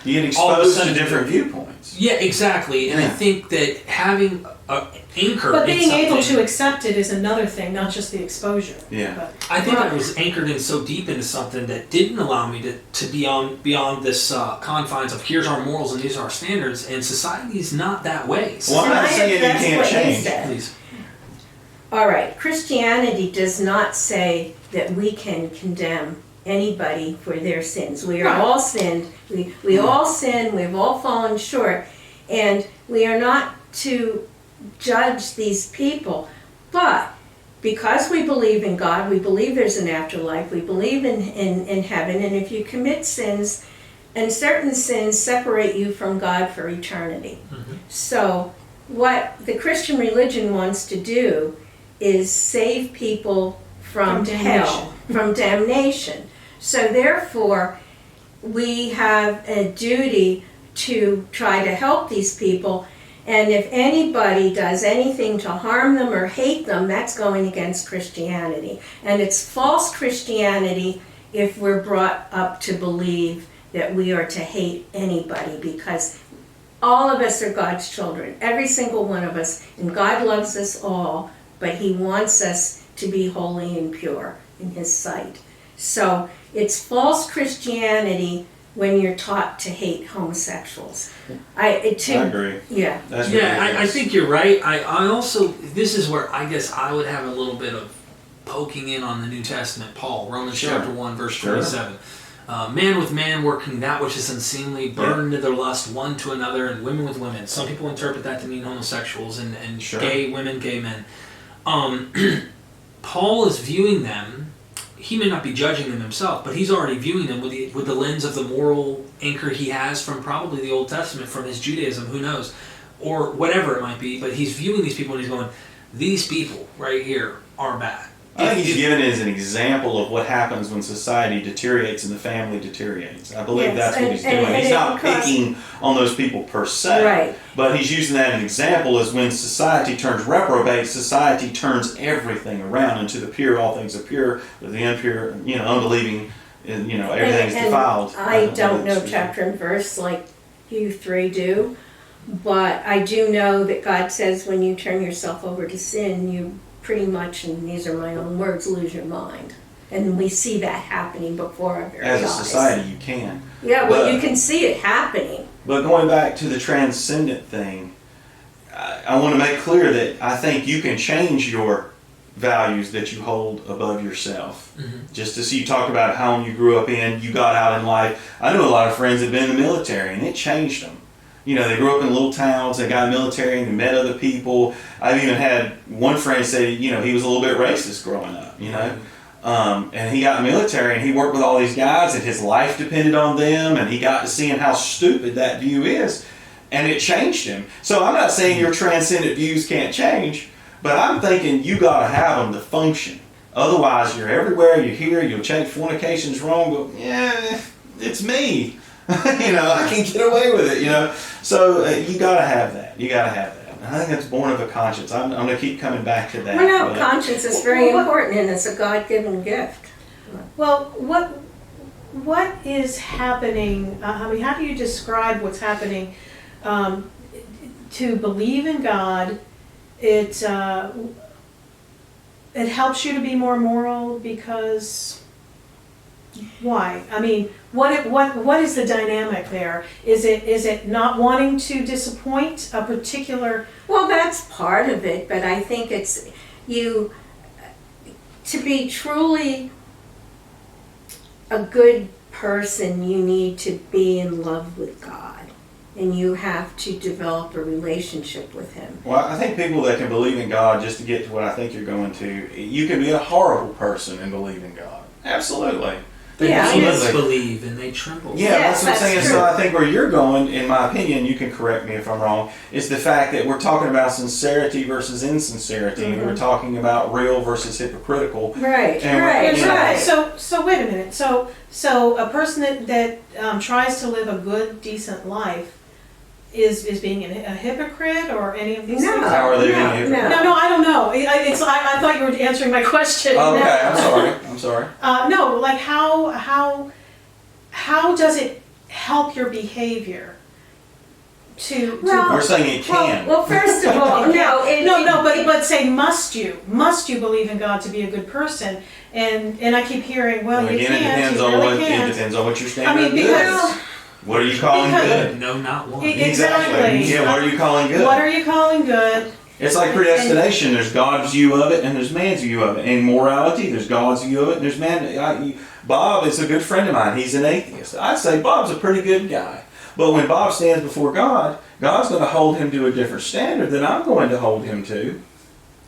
you get all of a exposed sudden to different viewpoints. Yeah, exactly. And I Yeah. think that having an anchor But in being able something- to accept it is another thing, not just the exposure. Yeah. But, I think I was anchored in so deep into something that didn't allow me to be beyond this confines of here's our morals and these are our standards, and society's not that way. Well, I'm Can not I saying you address can't what you change. said? Please. All right, Christianity does not say that we can condemn anybody for their sins. We are Right. all sinned. We all sin. We've all fallen short. And we are not to judge these people. But because we believe in God, we believe there's an afterlife, we believe in heaven, and if you commit sins, and certain sins separate you from God for eternity. Mm-hmm. So what the Christian religion wants to do is save people from hell, from damnation. So therefore, we have a duty to try to help these people, and if anybody does anything to harm them or hate them, that's going against Christianity. And it's false Christianity if we're brought up to believe that we are to hate anybody, because all of us are God's children, every single one of us, and God loves us all, but He wants us to be holy and pure in His sight. So it's false Christianity when you're taught to hate homosexuals. I agree. Yeah. That's Yeah, I ridiculous. think you're right. I also, this is where I guess I would have a little bit of poking in on the New Testament. Paul, Romans Sure. chapter 1, verse Sure. 27. Man with man working that which is unseemly, burn to their lust one to another, and women with women. Some people interpret that to mean homosexuals, and Sure. gay women, gay men. Paul is viewing them, he may not be judging them himself, but he's already viewing them with the lens of the moral anchor he has from probably the Old Testament, from his Judaism, who knows, or whatever it might be, but he's viewing these people and he's going, these people right here are bad. I think he's given it as an example of what happens when society deteriorates and the family deteriorates. I believe Yes, that's what he's doing. He's not picking on those people per se, Right. but he's using that as an example as when society turns reprobate, society turns everything around into the pure, all things are pure, but the impure, unbelieving, everything's And defiled. I don't know chapter and verse like you three do, but I do know that God says when you turn yourself over to sin, you pretty much, and these are my own words, lose your mind. And we see that happening before our very eyes. As a society, you can. Yeah, well, But- you can see it happening. But going back to the transcendent thing, I want to make clear that I think you can change your values that you hold above yourself. Mm-hmm. Just as you talk about how you grew up in, you got out in life. I know a lot of friends that have been in the military, and it changed them. They grew up in little towns, they got in the military, and they met other people. I've even had one friend say, he was a little bit racist growing up, and he got in the military, and he worked with all these guys, and his life depended on them, and he got to seeing how stupid that view is, and it changed him. So I'm not saying your transcendent views can't change, but I'm thinking you got to have them to function. Otherwise, you're everywhere, you're here, you'll change, fornication's wrong, but it's me. I can get away with it, So you got to have that. You got to have that. And I think that's born of a conscience. I'm going to keep coming back to that. Well, no, conscience is very important, and it's a God-given gift. Well, what is happening? How do you describe what's happening? to believe in God, it helps you to be more moral because why? I mean, what is the dynamic there? Is it not wanting to disappoint a particular? Well, that's part of it, but I think it's you to be truly a good person, you need to be in love with God, and you have to develop a relationship with Him. Well, I think people that can believe in God, just to get to what I think you're going to, you can be a horrible person and believe in God. Absolutely. They Yeah, believe and they tremble. Yeah, Yes, that's what I'm saying. that's So true. I think where you're going, in my opinion, you can correct me if I'm wrong, is the fact that we're talking about sincerity versus insincerity, and we're talking about real versus hypocritical. Right, And- right, Yeah. right. So wait a minute. So a person that tries to live a good, decent life is being a hypocrite or any of these No, things? How are they being no, hypocrite? No, I don't know. I thought you were answering my question. Oh, okay, I'm sorry. No, like how does it help your behavior to Well, We're saying it can. Well, first of all, but say must you believe in God to be a good person? And I keep hearing, well, you Again, can't, you really can't. it depends on what your I standard mean, of good is. What are you calling because- good? No, not one. Exactly. Yeah, what are you calling good? What are you calling good? It's like predestination. There's God's view of it and there's man's view of it. In morality, there's God's view of it and there's man. Bob is a good friend of mine. He's an atheist. I'd say Bob's a pretty good guy. But when Bob stands before God, God's going to hold him to a different standard than I'm going to hold him to.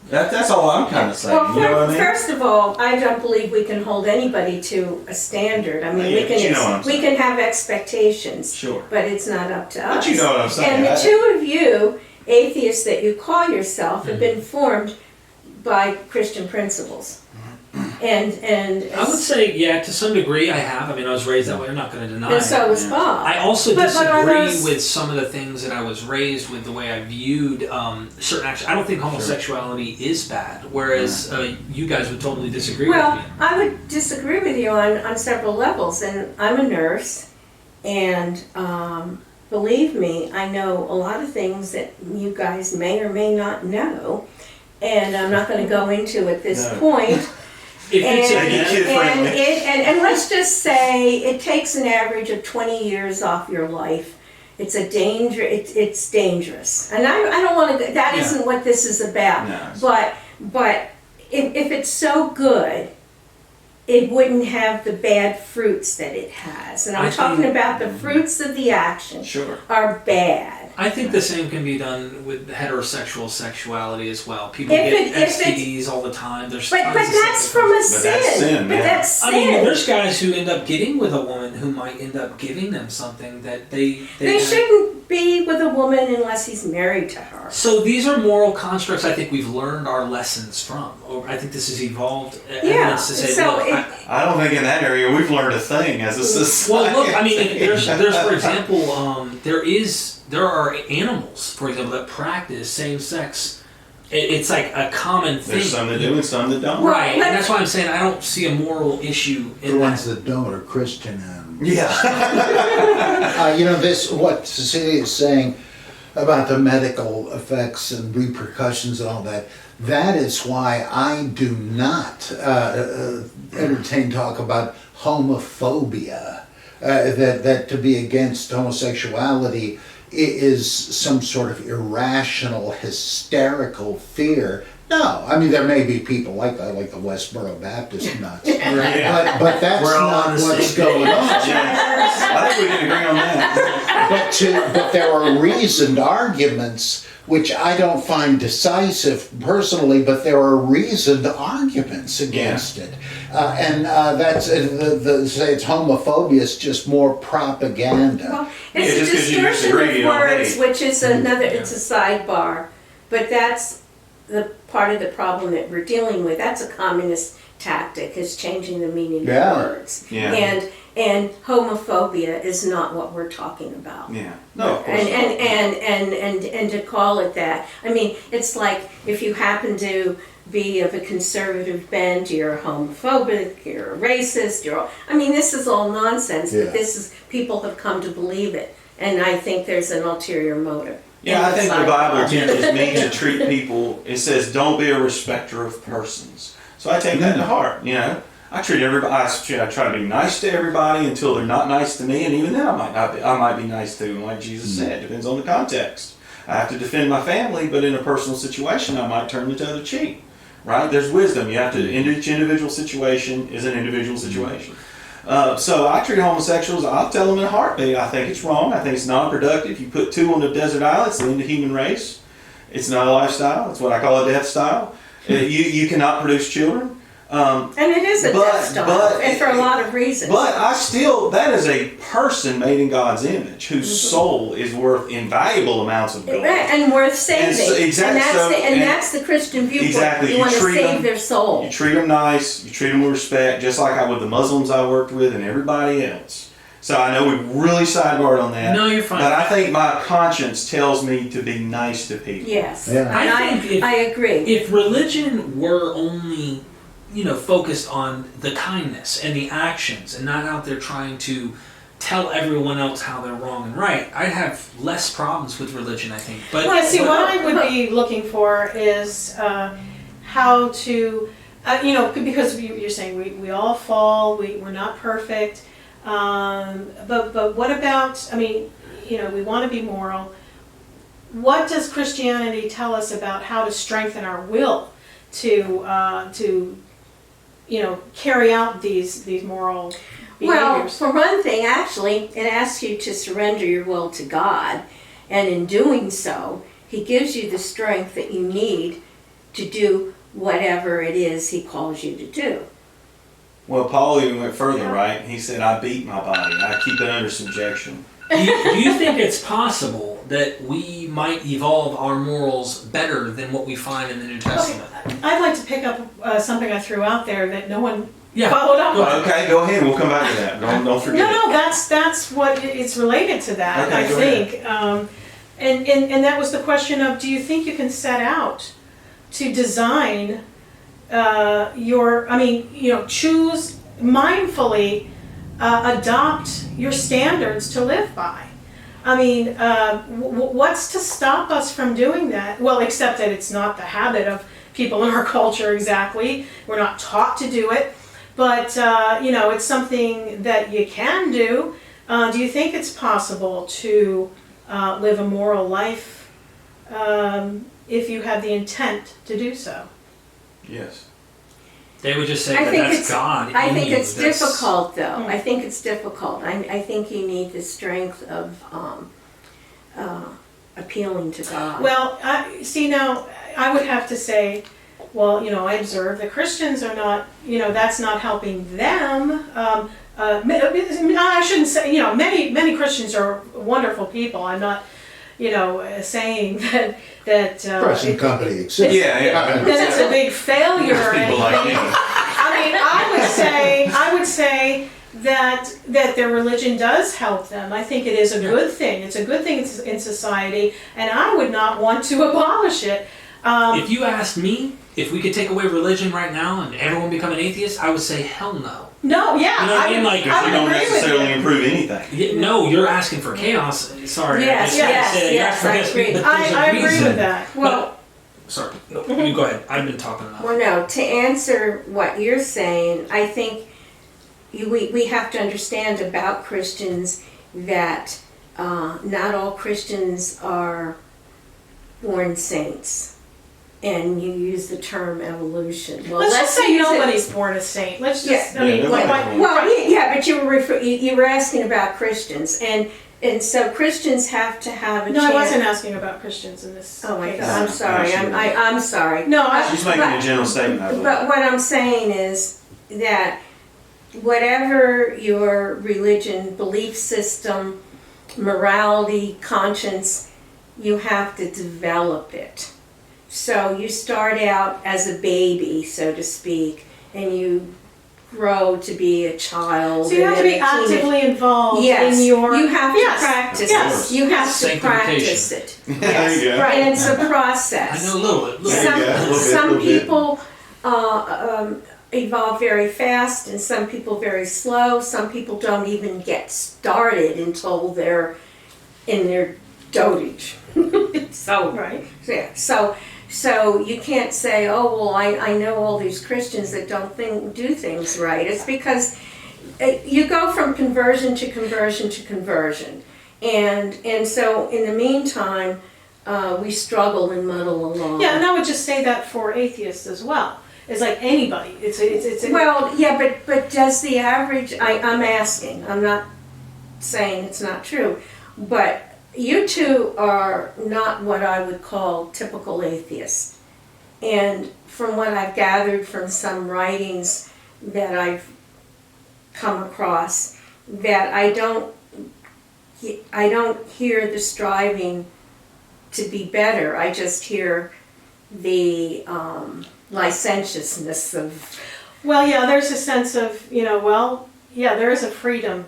That's all I'm kind of saying. Well, You know what I mean? first of all, I don't believe we can hold anybody to a standard. I mean, Yeah, but you know what I'm we saying. can have expectations, Sure. but it's not up to us. But you know what I'm saying. And the two of you, atheists that you call yourself, have been formed by Christian principles. And I would say, yeah, to some degree I have. I mean, I was raised that way. I'm not going to deny and so it. was Bob. I also But are disagree those- with some of the things that I was raised with, the way I viewed certain actions. I don't think homosexuality is bad, whereas you guys would totally disagree Well, with me. I would disagree with you on several levels, and I'm a nurse, and believe me, I know a lot of things that you guys may or may not know, and I'm not going to go into at this No. point. If it's Make it kid friendly. And let's just say it takes an average of 20 years off your life. It's a danger. It's dangerous, and I don't want to. That Yeah. isn't what this is about. No. But if it's so good, it wouldn't have the bad fruits that it has. And I'm I talking think- about the fruits of the action Sure. are bad. I think the same can be done with heterosexual sexuality as well. People If get it- if STDs all the time. There's But tons of that's stuff from a But that's sin, But yeah. that's sin. I mean, there's guys who end up getting with a woman who might end up giving them something that they They shouldn't be with a woman unless he's married to her. So these are moral constructs I think we've learned our lessons from. Or I think this has evolved evidence to say, so look, it- I don't think in that area we've learned a thing as a society. well, look, I mean, there's for example, there are animals, for example, that practice same-sex. It's like a common thing. There's some that do and some that don't. Right, and that's why I'm saying I don't see a moral issue The in ones that. that don't are Christian animals. Yeah. This what Cecilia is saying about the medical effects and repercussions and all that. That is why I do not entertain talk about homophobia. That to be against homosexuality is some sort of irrational, hysterical fear. No, I mean there may be people like that, like the Westboro Baptist nuts, but that's We're all not on the what's same going on. I think we can agree on that. But there are reasoned arguments which I don't find decisive personally, but there are reasoned arguments against it, and that's say it's homophobia is just more propaganda. Well, Yeah, it's just a 'cause you distortion disagree, you of don't words, hate. which is another. It's a sidebar, but that's the part of the problem that we're dealing with. That's a communist tactic, is changing the meaning Yeah. of words. Yeah. And homophobia is not what we're talking about. Yeah. No, of course not. And to call it that, I mean, it's like if you happen to be of a conservative bent, you're homophobic, you're a racist, I mean, this is all nonsense, Yeah. but people have come to believe it, and I think there's an ulterior motive. Yeah, I think the Sidebar. Bible teaches me to treat people. It says, "Don't be a respecter of persons." So I take that to heart. You know, I treat everybody. I try to be nice to everybody until they're not nice to me, and even then, I might not be. I might be nice to them, like Jesus said. Depends on the context. I have to defend my family, but in a personal situation, I might turn the other cheek. Right? There's wisdom. You have to. Each individual situation is an individual situation. So I treat homosexuals, I'll tell them in a heartbeat, I think it's wrong, I think it's non-productive. You put two on a desert island, it's the end of the human race. It's not a lifestyle, it's what I call a death style. You cannot produce children. And it is a death style, and for a lot of reasons. But that is a person made in God's image, whose soul is worth invaluable amounts of gold. And worth saving. And that's the Christian viewpoint. Exactly. You want to save their soul. You treat them nice, you treat them with respect, just like I would the Muslims I worked with and everybody else. So I know we really sidebarred on that. No, you're fine. But I think my conscience tells me to be nice to people. Yes. Yeah. I agree. If religion were only, focused on the kindness and the actions and not out there trying to tell everyone else how they're wrong and right, I'd have less problems with religion, I think. But Well, see, what I would be looking for is how to, because you're saying we all fall, we're not perfect, but what about, we want to be moral. What does Christianity tell us about how to strengthen our will to carry out these moral Well, behaviors? for one thing, actually, it asks you to surrender your will to God. And in doing so, He gives you the strength that you need to do whatever it is He calls you to do. Well, Paul even went further, right? He said, I beat my body. I keep it under subjection. do you think it's possible that we might evolve our morals better than what we find in the New Testament? Okay, I'd like to pick up something I threw out there that no one Yeah. followed up on. Okay, go ahead. We'll come back to that. Don't forget. No, that's what it's related to that. Okay, I go think, and that was the question of: do you think you can set out to design choose mindfully, adopt your standards to live by? What's to stop us from doing that? Well, except that it's not the habit of people in our culture exactly. We're not taught to do it. But, it's something that you can do. Do you think it's possible to live a moral life if you have the intent to do so? Yes. They would just say that's God. I think it's difficult, though. I think it's difficult. I think you need the strength of appealing to God. Well, I would have to say, well, I observe that Christians are not, that's not helping them. I shouldn't say, many Christians are wonderful people. I'm not, saying that Present company exists. Yeah. that it's a big failure or People like anything. me. I would say that their religion does help them. I think it is a good thing. It's a good thing in society, and I would not want to abolish it. If you asked me if we could take away religion right now and everyone become an atheist, I would say hell no. No, yeah. You know what I mean? Like, Because we don't necessarily improve anything. Yeah, no, you're asking for chaos. Sorry. Yes, I agree. I agree with that. Well, Sorry. No, you go ahead. I've been talking enough. well, no, to answer what you're saying, I think we have to understand about Christians that not all Christians are born saints. And you use the term evolution. Well, Let's just say use it- nobody's born a saint. Let's just, but you were asking about Christians, and so Christians have to have a no, chance. I wasn't asking about Christians in this Oh my case. God, I'm sorry. I'm sorry. No, She's making a general statement, I believe. But what I'm saying is that whatever your religion, belief system, morality, conscience, you have to develop it. So you start out as a baby, so to speak, and you grow to be a child. So you have to be actively involved in your... You have to practice yes. it. You have to Sanctification. practice it. There you go. Right. And it's a process. I know a little bit. There you go. Some Little bit. people evolve very fast, and some people very slow. Some people don't even get started until they're in their dotage. So, Right. yeah, so you can't say, oh, well, I know all these Christians that don't do things right. It's because you go from conversion to conversion to conversion. And so in the meantime, we struggle and muddle along. Yeah, and I would just say that for atheists as well. It's like anybody. Well, yeah, but does the average, I'm asking, I'm not saying it's not true, but you two are not what I would call typical atheists. And from what I've gathered from some writings that I've come across, that I don't hear the striving to be better. I just hear the licentiousness of... Well, yeah, there's a sense of, there is a freedom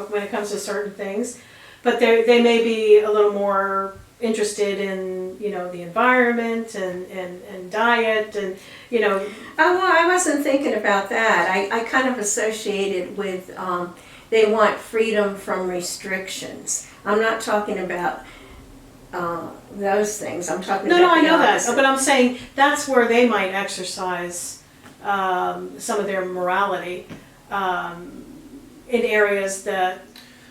when it comes to certain things, but they may be a little more interested in, the environment and diet and, Oh, well, I wasn't thinking about that. I kind of associated with, they want freedom from restrictions. I'm not talking about those things. I'm talking about I the know that, opposite. but I'm saying that's where they might exercise some of their morality in areas that...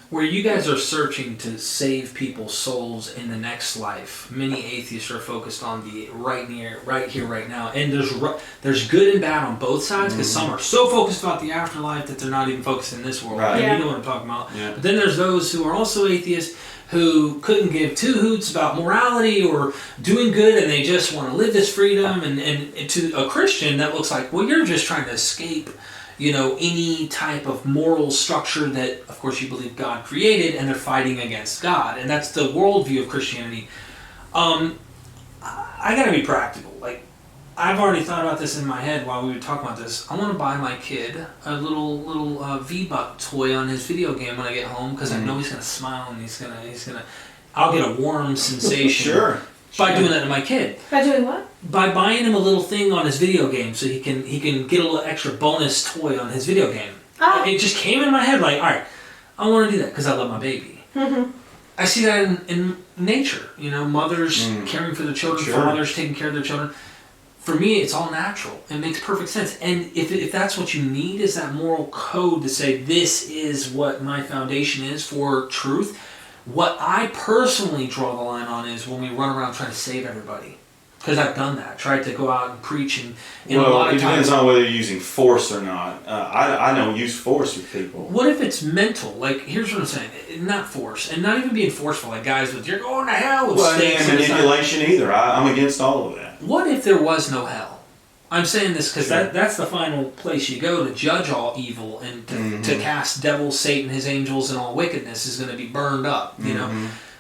Where you guys are searching to save people's souls in the next life, many atheists are focused on the right here, right now. And there's good and bad on both sides, because some are so focused about the afterlife that they're not even focused in this world. Right. And Yeah. you know what I'm talking about. Yeah. But then there's those who are also atheists who couldn't give two hoots about morality or doing good, and they just want to live this freedom. And to a Christian, that looks like, well, you're just trying to escape any type of moral structure that, of course, you believe God created, and they're fighting against God. And that's the worldview of Christianity. I gotta be practical. Like, I've already thought about this in my head while we were talking about this. I want to buy my kid a little V-Buck toy on his video game when I get home, because I know he's gonna smile and he's gonna. I'll get a warm sensation Sure. by doing that to my kid. By doing what? By buying him a little thing on his video game, so he can get a little extra bonus toy on his video game. Ah. It just came in my head like, all right, I want to do that because I love my baby. Mm-hmm. I see that in nature. Mothers caring for their children, Sure. fathers taking care of their children. For me, it's all natural. It makes perfect sense. And if that's what you need, is that moral code to say this is what my foundation is for truth. What I personally draw the line on is when we run around trying to save everybody. Because I've done that. Tried to go out and preach, and a lot of it times... depends on whether you're using force or not. I don't use force with people. What if it's mental? Like, here's what I'm saying. Not force. And not even being forceful. Like, guys with, you're going to hell with stakes. And manipulation either. I'm against all of that. What if there was no hell? I'm saying this because that's the final place you go to judge all evil and to cast devil, Satan, his angels, and all wickedness is going to be burned up.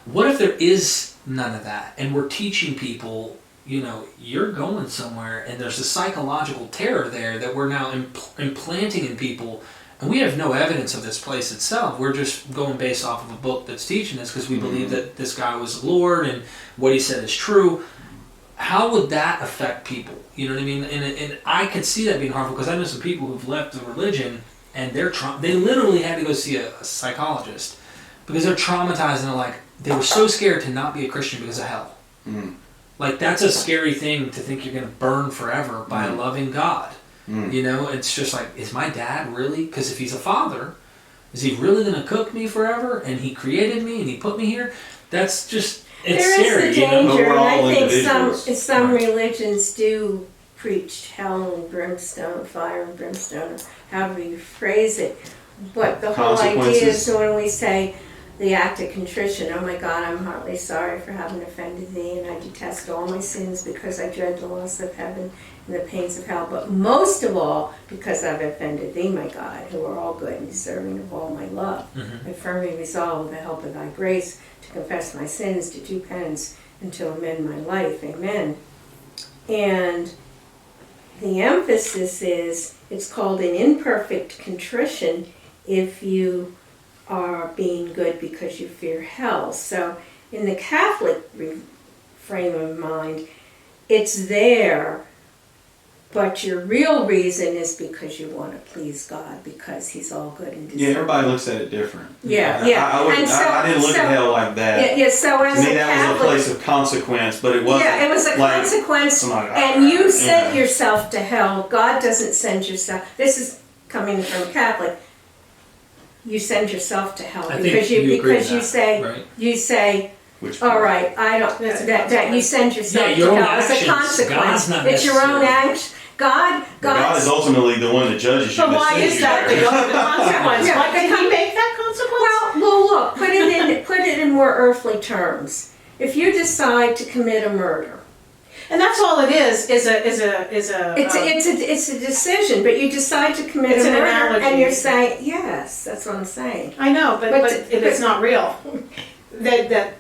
What if there is none of that, and we're teaching people, you're going somewhere, and there's a psychological terror there that we're now implanting in people, and we have no evidence of this place itself. We're just going based off of a book that's teaching this because we believe that this guy was the Lord and what he said is true. How would that affect people? You know what I mean? And I could see that being harmful because I know some people who've left the religion and they literally had to go see a psychologist because they're traumatized and they were so scared to not be a Christian because of hell. Like, that's a scary thing to think you're going to burn forever by a loving God. It's just like, is my dad really? Because if he's a father, is he really going to cook me forever? And he created me and he put me here? That's just... It's there scary, is a danger, But we're and all I think individuals. some religions do preach hell and brimstone, fire and brimstone, or however you phrase it. But the whole idea is when we say the act of contrition, oh my God, I'm heartily sorry for having offended thee, and I detest all my sins because I dread the loss of heaven and the pains of hell. But most of all, because I've offended thee, my God, who are all good and deserving of all my love. I firmly resolve with the help of thy grace to confess my sins, to do penance, and to amend my life. Amen. And the emphasis is, it's called an imperfect contrition if you are being good because you fear hell. So in the Catholic frame of mind, it's there but your real reason is because you want to please God, because He's all good and Yeah, everybody looks at it different. Yeah. I didn't look at hell like that. Yeah, so as To me, a that was a Catholic, place of consequence, but it wasn't. yeah, it was a like, consequence, somebody- and you yeah. sent yourself to hell. God doesn't send yourself. This is coming from a Catholic. You send yourself to hell I think because you agree because with that, you say Which all right, I don't That's a that you send yourself Yeah, to your own hell as a actions. consequence. God's not It's your own necessary. action. God God is ultimately the one that judges you. But that why sends is you that there. the consequence? Yeah. Why did he make that consequence? well, look, put it in more earthly terms. If you decide to commit a murder, And that's all it is a it's a decision, but you decide to commit It's a an murder, analogy. and you're saying yes. That's what I'm saying. I know, but But- it's not real. that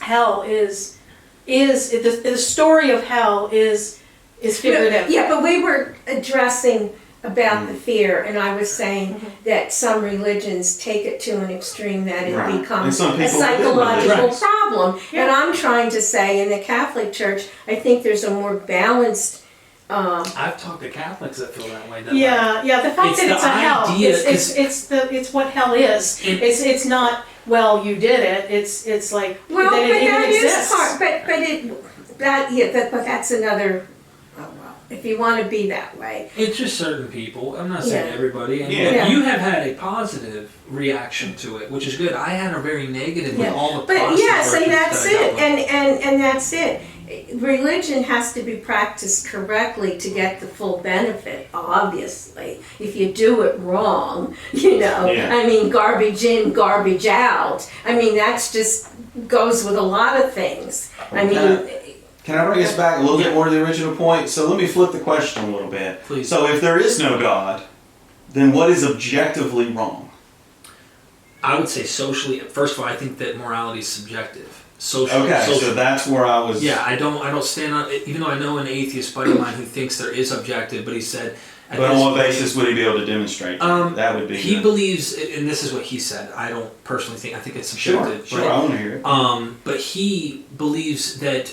hell is the story of hell is figurative. Yeah, but we were addressing about the fear, and I was saying that some religions take it to an extreme that it Right. And becomes some a people within psychological religions. problem. Yeah. And I'm trying to say in the Catholic Church, I think there's a more balanced. I've talked to Catholics that feel that way. Yeah, the fact It's that the it's a hell. idea, It's what hell is. It's not, well, you did it. It's like Well, that but it even that is exists. part. But that's another. Oh well, if you want to be that way. It's just certain people. I'm not saying Yeah. everybody. And Yeah. you have had a positive reaction to it, which is good. I had a very negative with Yeah. all the But positive yes, and versions that's that I got it, with. and that's it. Religion has to be practiced correctly to get the full benefit, obviously. If you do it wrong, Yeah. I mean, garbage in, garbage out. I mean, that's just goes with a lot of things. I mean, Can I bring us back a little bit more to the original point? So let me flip the question a little bit. Please. So if there is no God, then what is objectively wrong? I would say socially. First of all, I think that morality is subjective. So that's where I was. Yeah, I don't stand on. Even though I know an atheist buddy of mine who thinks there is objective, but he said. at But this on what point- basis would he be able to demonstrate? That would be. He the- believes, and this is what he said. I don't personally think. I think it's subjective. Sure, but, I want to hear it. But he believes that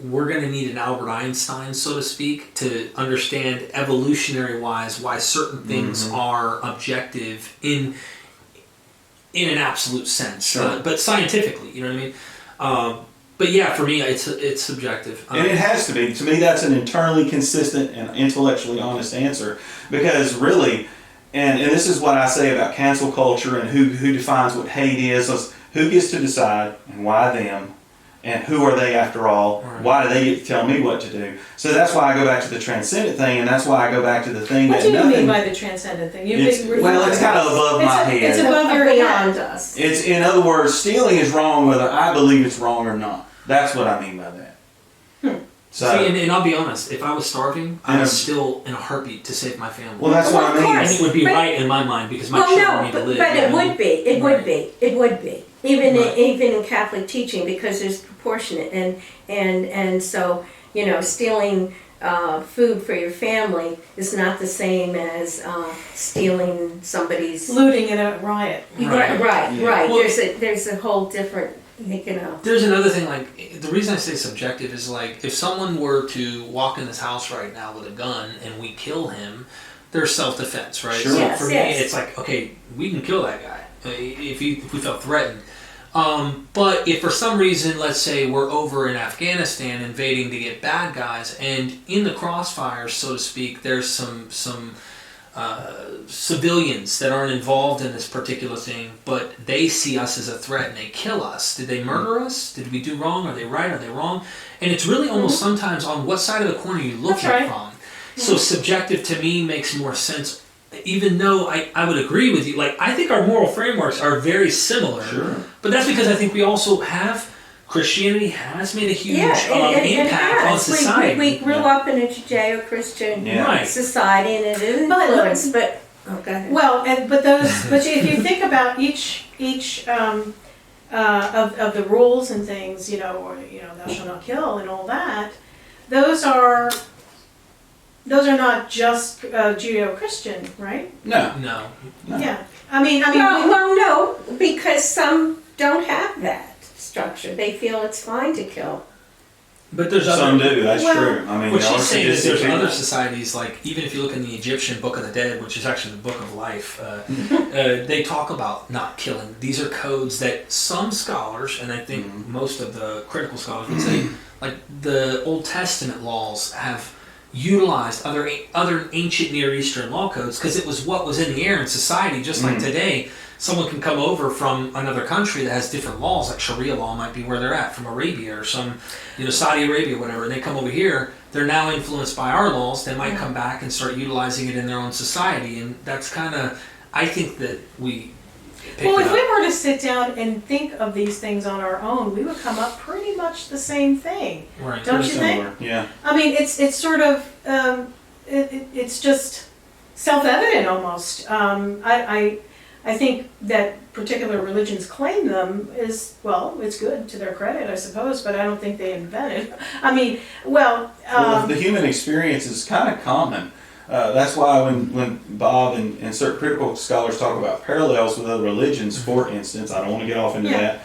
we're going to need an Albert Einstein, so to speak, to understand evolutionary-wise why certain things are objective in an absolute sense, Sure. but scientifically. You know what I mean? But yeah, for me, it's subjective. And it has to be. To me, that's an internally consistent and intellectually honest answer. Because really, and this is what I say about cancel culture and who defines what hate is who gets to decide and why them, and who are they after all? Right. Why do they get to tell me what to do? So that's why I go back to the transcendent thing, and that's why I go back to the thing What that do you nothing. mean by the transcendent thing? It's kind of above my head. It's above your beyond head. us. It's, in other words, stealing is wrong whether I believe it's wrong or not. That's what I mean by that. So, See, and I'll be honest, if I was starving, I Yeah. would still in a heartbeat to save my family. well, that's Well, what I of mean. course. And it would be But- right in my mind because my Well, children no, need to but, live. but you it know? would be. It would Right. be. It would be. Even Right. even in Catholic teaching, because there's proportionate and so stealing food for your family is not the same as stealing somebody's. Looting in a riot. Right. Yeah. Well- There's a whole different. There's another thing, like, the reason I say subjective is, like, if someone were to walk in this house right now with a gun and we kill him, there's self-defense, right? Sure. So Yes, for me, yes. it's like, okay, we can kill that guy if we felt threatened. But if for some reason, let's say we're over in Afghanistan invading to get bad guys, and in the crossfires, so to speak, there's some civilians that aren't involved in this particular thing, but they see us as a threat and they kill us. Did they murder us? Did we do wrong? Are they right? Are they wrong? And it's really almost sometimes on what side of the coin are you looking That's right. from. So subjective to me makes more sense, even though I would agree with you. Like, I think our moral frameworks are very similar, Sure. but that's because I think we also have, Christianity has made a huge it impact on has. society. We grew up in a Judeo-Christian Yeah. Right. society, and it is But- influenced. But go ahead. Well, but if you think about each of the rules and things, or thou shalt not kill and all that, those are not just Judeo-Christian, right? No. No. Yeah. I mean, Well, no, because some don't have that structure. They feel it's fine to kill. But there's Some other, do, that's true. I mean, what there are she's some saying is there's dissenting- other societies, like even if you look in the Egyptian Book of the Dead, which is actually the Book of Life, they talk about not killing. These are codes that some scholars, and I think most of the critical scholars would say, like the Old Testament laws have utilized other ancient Near Eastern law codes because it was what was in the air in society, just like today. Someone can come over from another country that has different laws, like Sharia law might be where they're at, from Arabia or some, Saudi Arabia, whatever, and they come over here, they're now influenced by our laws, they might come back and start utilizing it in their own society, and that's kind of, I think that we picked Well, it if we up. were to sit down and think of these things on our own, we would come up pretty much the same thing. Right. Don't Pretty you think? similar, yeah. I mean, it's sort of, it's just self-evident almost. I think that particular religions claim them is, well, it's good to their credit, I suppose, but I don't think they invented. I mean, Well, the human experience is kind of common. That's why when Bob and certain critical scholars talk about parallels with other religions, for instance, I don't want to get off into that.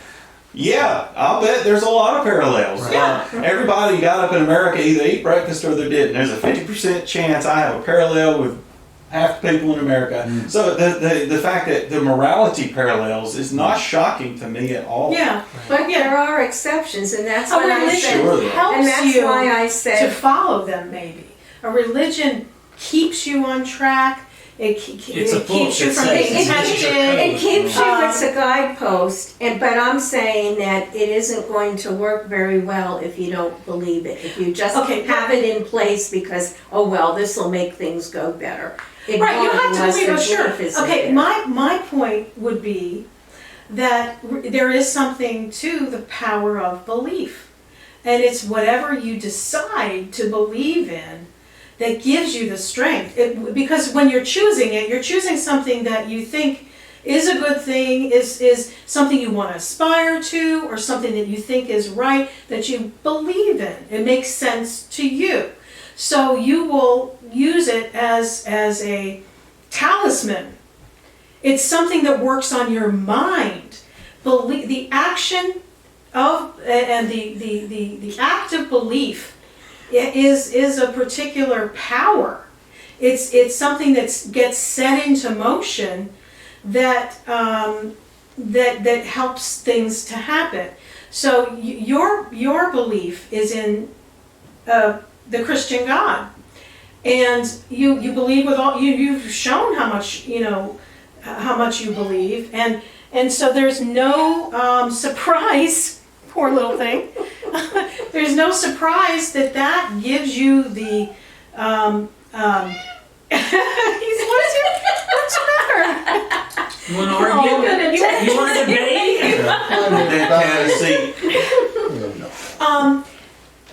Yeah, I'll bet there's a lot of parallels. Yeah. Everybody got up in America either ate breakfast or they didn't. There's a 50% chance I have a parallel with half the people in America. So the fact that the morality parallels is not shocking to me at all. yeah. But there are exceptions, and that's A what I religion said. Sure. helps And that's you why I to said, follow them, maybe. A religion keeps you on track. It It's a book keeps you that from says being this is your tempted. code. it keeps you, Um, it's a guidepost, but I'm saying that it isn't going to work very well if you don't believe it. If you just Okay, have it in place because, oh well, this will make things go better. It Right, you won't have to unless believe the it, sure. belief is Okay, there. my point would be that there is something to the power of belief. And it's whatever you decide to believe in that gives you the strength. Because when you're choosing it, you're choosing something that you think is a good thing, is something you want to aspire to, or something that you think is right, that you believe in. It makes sense to you. So you will use it as a talisman. It's something that works on your mind. The action of and the act of belief is a particular power. It's something that gets set into motion that that helps things to happen. So your belief is in the Christian God, and you believe with all you've shown how much how much you believe, and so there's no surprise. Poor little thing. There's no surprise that gives you the. What's the matter? You want to argue? You want to debate? That kind of seat.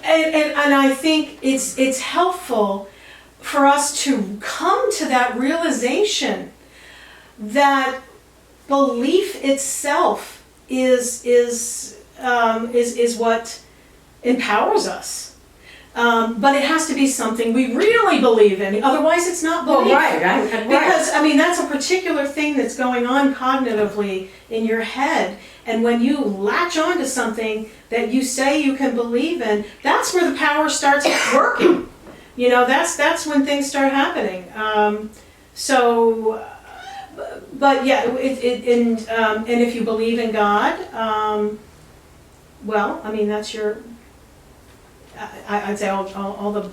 And I think it's helpful for us to come to that realization that belief itself is what empowers us. But it has to be something we really believe in. Otherwise, it's not belief. Well, right. Because, I mean, that's a particular thing that's going on cognitively in your head. And when you latch on to something that you say you can believe in, that's where the power starts working. That's when things start happening. But yeah, and if you believe in God, well, I mean, that's your, I'd say all the,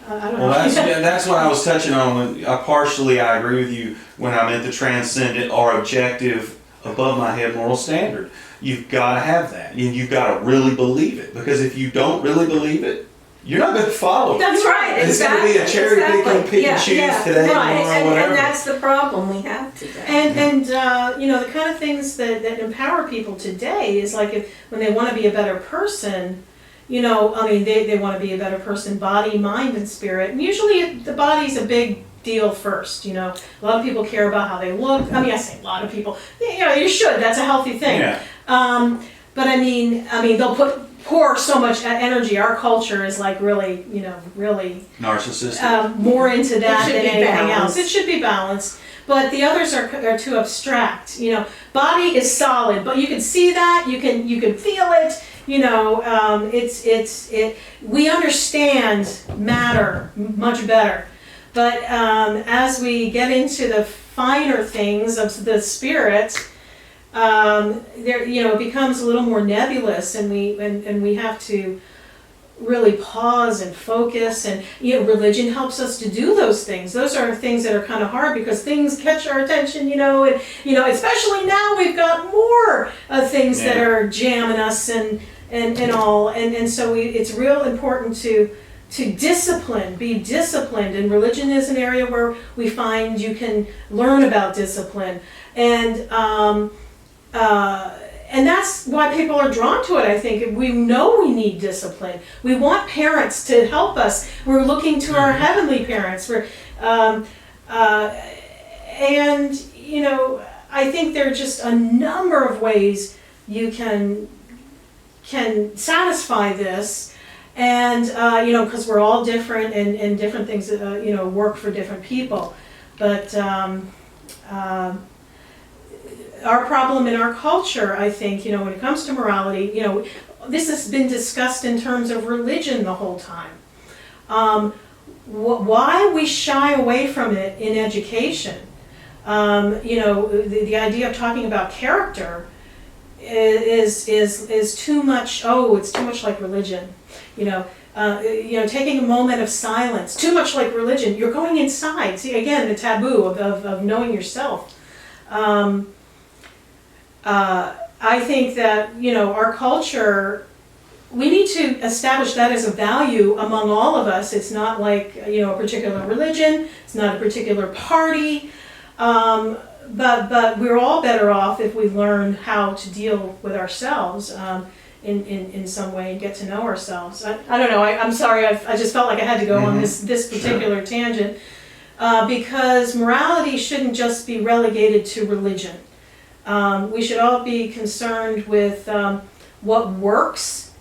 I don't know. Well, that's what I was touching on. I agree with you when I meant the transcendent or objective, above my head moral standard. You've got to have that. And you've got to really believe it. Because if you don't really believe it, you're not going to follow it. That's right. It's going to be a cherry picking, pick and choose today, Right. tomorrow, whatever. And that's the problem we have today. And the kind of things that empower people today is like when they want to be a better person, they want to be a better person, body, mind, and spirit. And usually the body's a big deal first. A lot of people care about how they look. I mean, I say a lot of people. You should. That's a healthy thing. Yeah. But I mean, they'll pour so much energy. Our culture is like really, really Narcissistic. more into that than anything balanced. else. It should be balanced. but the others are too abstract. You know, body is solid, but you can see that, you can feel it. You know, we understand matter much better. But as we get into the finer things of the spirit, it becomes a little more nebulous, and we have to really pause and focus. And religion helps us to do those things. Those are things that are kind of hard because things catch our attention. And especially now we've got more things that are jamming us and all. And so it's real important to be disciplined, and religion is an area where we find you can learn about discipline, and that's why people are drawn to it. I think we know we need discipline. We want parents to help us. We're looking to our heavenly parents. I think there are just a number of ways you can satisfy this. And, because we're all different, and different things, work for different people. But our problem in our culture, I think, when it comes to morality, this has been discussed in terms of religion the whole time. Why we shy away from it in education, the idea of talking about character is too much. It's too much like religion. Taking a moment of silence, too much like religion. You're going inside. See, again, the taboo of knowing yourself. I think that, our culture, we need to establish that as a value among all of us. It's not like, a particular religion. It's not a particular party. But we're all better off if we learn how to deal with ourselves in some way and get to know ourselves. I don't know. I'm sorry. I just felt like I had to go on this particular tangent because morality shouldn't just be relegated to religion. We should all be concerned with what works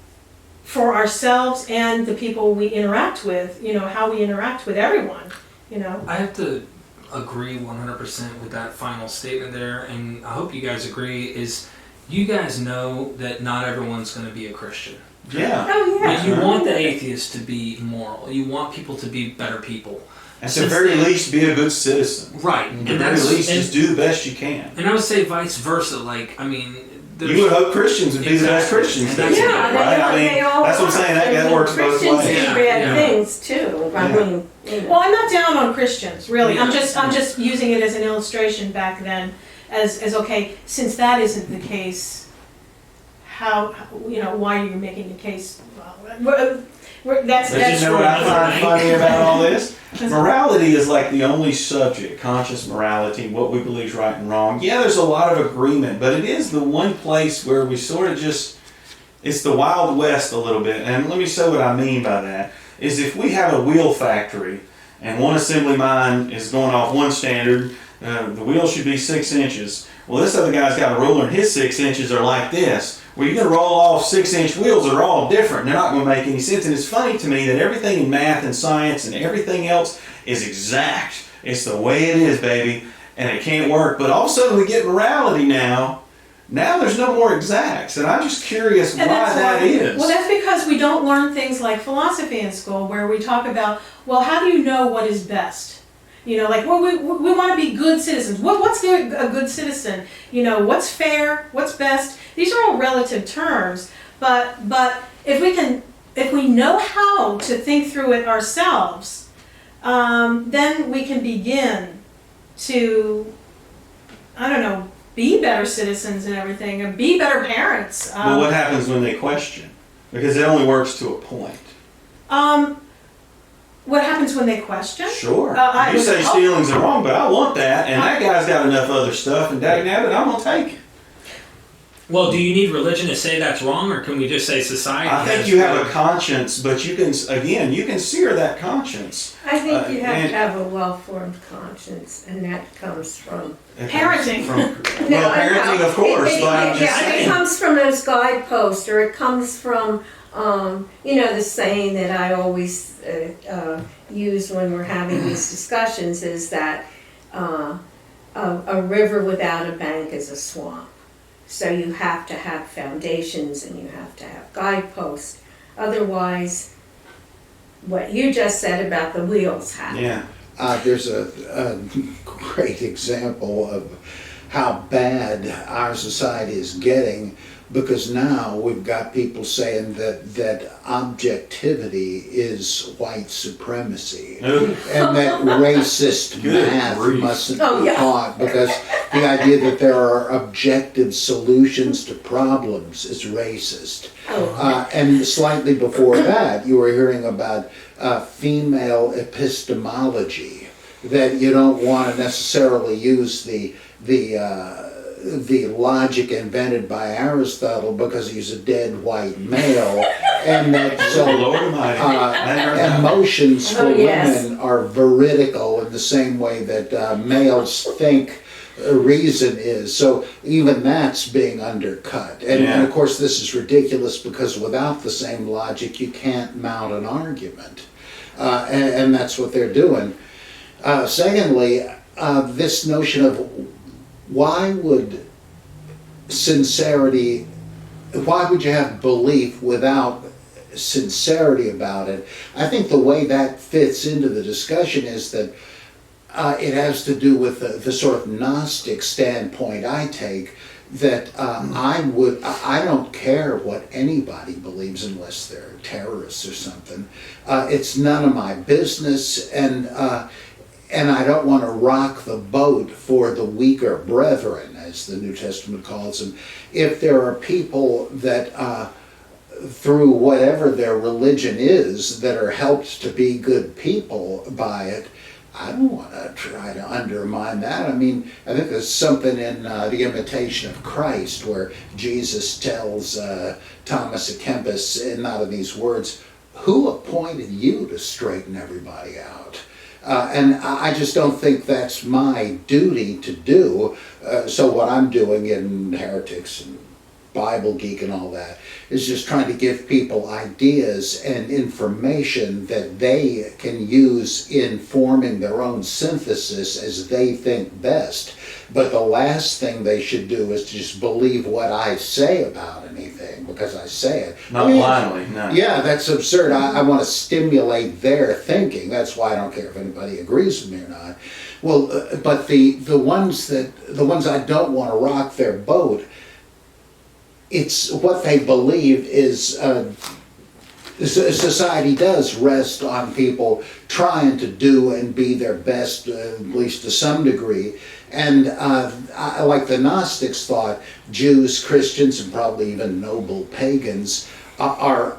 for ourselves and the people we interact with. How we interact with everyone. I have to agree 100% with that final statement there, and I hope you guys agree, is you guys know that not everyone's going to be a Christian. Yeah. Oh, yeah. But you want the atheists to be moral. You want people to be better people. At the very least, be a good citizen. Right. At the very least, just do the best you can. And I would say vice versa. You would hope Christians would be the best Christians. Yeah, right? That's what I'm saying. That works both ways. Christians do bad things too. Well, I'm not down on Christians, really. Yeah. I'm just using it as an illustration back then, as okay, since that isn't the case, why are you making the case? That's you know what I find funny about all this? Morality is like the only subject, conscious morality, what we believe is right and wrong. Yeah, there's a lot of agreement, but it is the one place where we sort of it's the Wild West a little bit. And let me show what I mean by that. Is if we have a wheel factory and one assembly line is going off one standard, the wheel should be 6 inches. Well, this other guy's got a ruler and his 6 inches are like this. Well, you're going to roll off 6-inch wheels that are all different. They're not going to make any sense. And it's funny to me that everything in math and science and everything else is exact. It's the way it is, baby. And it can't work. But all of a sudden we get morality now. Now there's no more exacts. And I'm just curious why that is. Well, that's because we don't learn things like philosophy in school where we talk about, well, how do you know what is best? We want to be good citizens. What's a good citizen? What's fair? What's best? These are all relative terms. But if we know how to think through it ourselves, then we can begin to, be better citizens and everything, and be better parents. Well, what happens when they question? Because it only works to a point. What happens when they question? Sure. You say stealing's wrong, but I want that, and that guy's got enough other stuff, and dagnabbit, I'm going to take it. Well, do you need religion to say that's wrong, or can we just say society? I think you have a conscience, but you can sear that conscience. I think you have to have a well-formed conscience, and that comes from parenting. Parenting, of course, but I'm just saying. It comes from those guideposts, or it comes from the saying that I always use when we're having these discussions is that a river without a bank is a swamp. So you have to have foundations and you have to have guideposts. Otherwise, what you just said about the wheels happen. Yeah. There's a great example of how bad our society is getting, because now we've got people saying that objectivity is white supremacy, and that racist math mustn't be taught, because the idea that there are objective solutions to problems is racist. And slightly before that, you were hearing about female epistemology, that you don't want to necessarily use the logic invented by Aristotle because he's a dead white male, and that so emotions for women are veridical in the same way that males think reason is. So even that's being undercut. And of course this is ridiculous, because without the same logic you can't mount an argument. And that's what they're doing. Secondly, this notion of why would you have belief without sincerity about it? I think the way that fits into the discussion is that it has to do with the sort of Gnostic standpoint I take, that I don't care what anybody believes unless they're terrorists or something. It's none of my business, and I don't want to rock the boat for the weaker brethren, as the New Testament calls them. If there are people that, through whatever their religion is, that are helped to be good people by it, I don't want to try to undermine that. I mean, I think there's something in The Imitation of Christ where Jesus tells Thomas à Kempis, not in these words, "Who appointed you to straighten everybody out?" And I just don't think that's my duty to do. So what I'm doing in Heretics and Bible Geek and all that is just trying to give people ideas and information that they can use in forming their own synthesis as they think best. But the last thing they should do is to just believe what I say about anything because I say it. Not blindly, no. Yeah, that's absurd. I want to stimulate their thinking. That's why I don't care if anybody agrees with me or not. Well, but the ones I don't want to rock their boat, it's what they believe is society does rest on people trying to do and be their best, at least to some degree. And like the Gnostics thought, Jews, Christians, and probably even noble pagans are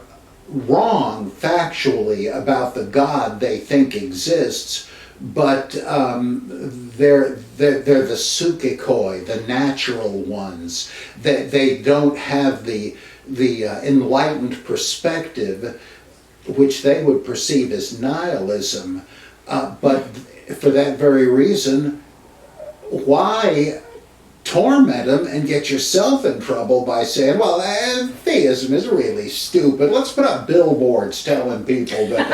wrong factually about the God they think exists, but they're the psychikoi, the natural ones. They don't have the enlightened perspective, which they would perceive as nihilism. But for that very reason, why torment them and get yourself in trouble by saying, well, theism is really stupid. Let's put up billboards telling people that.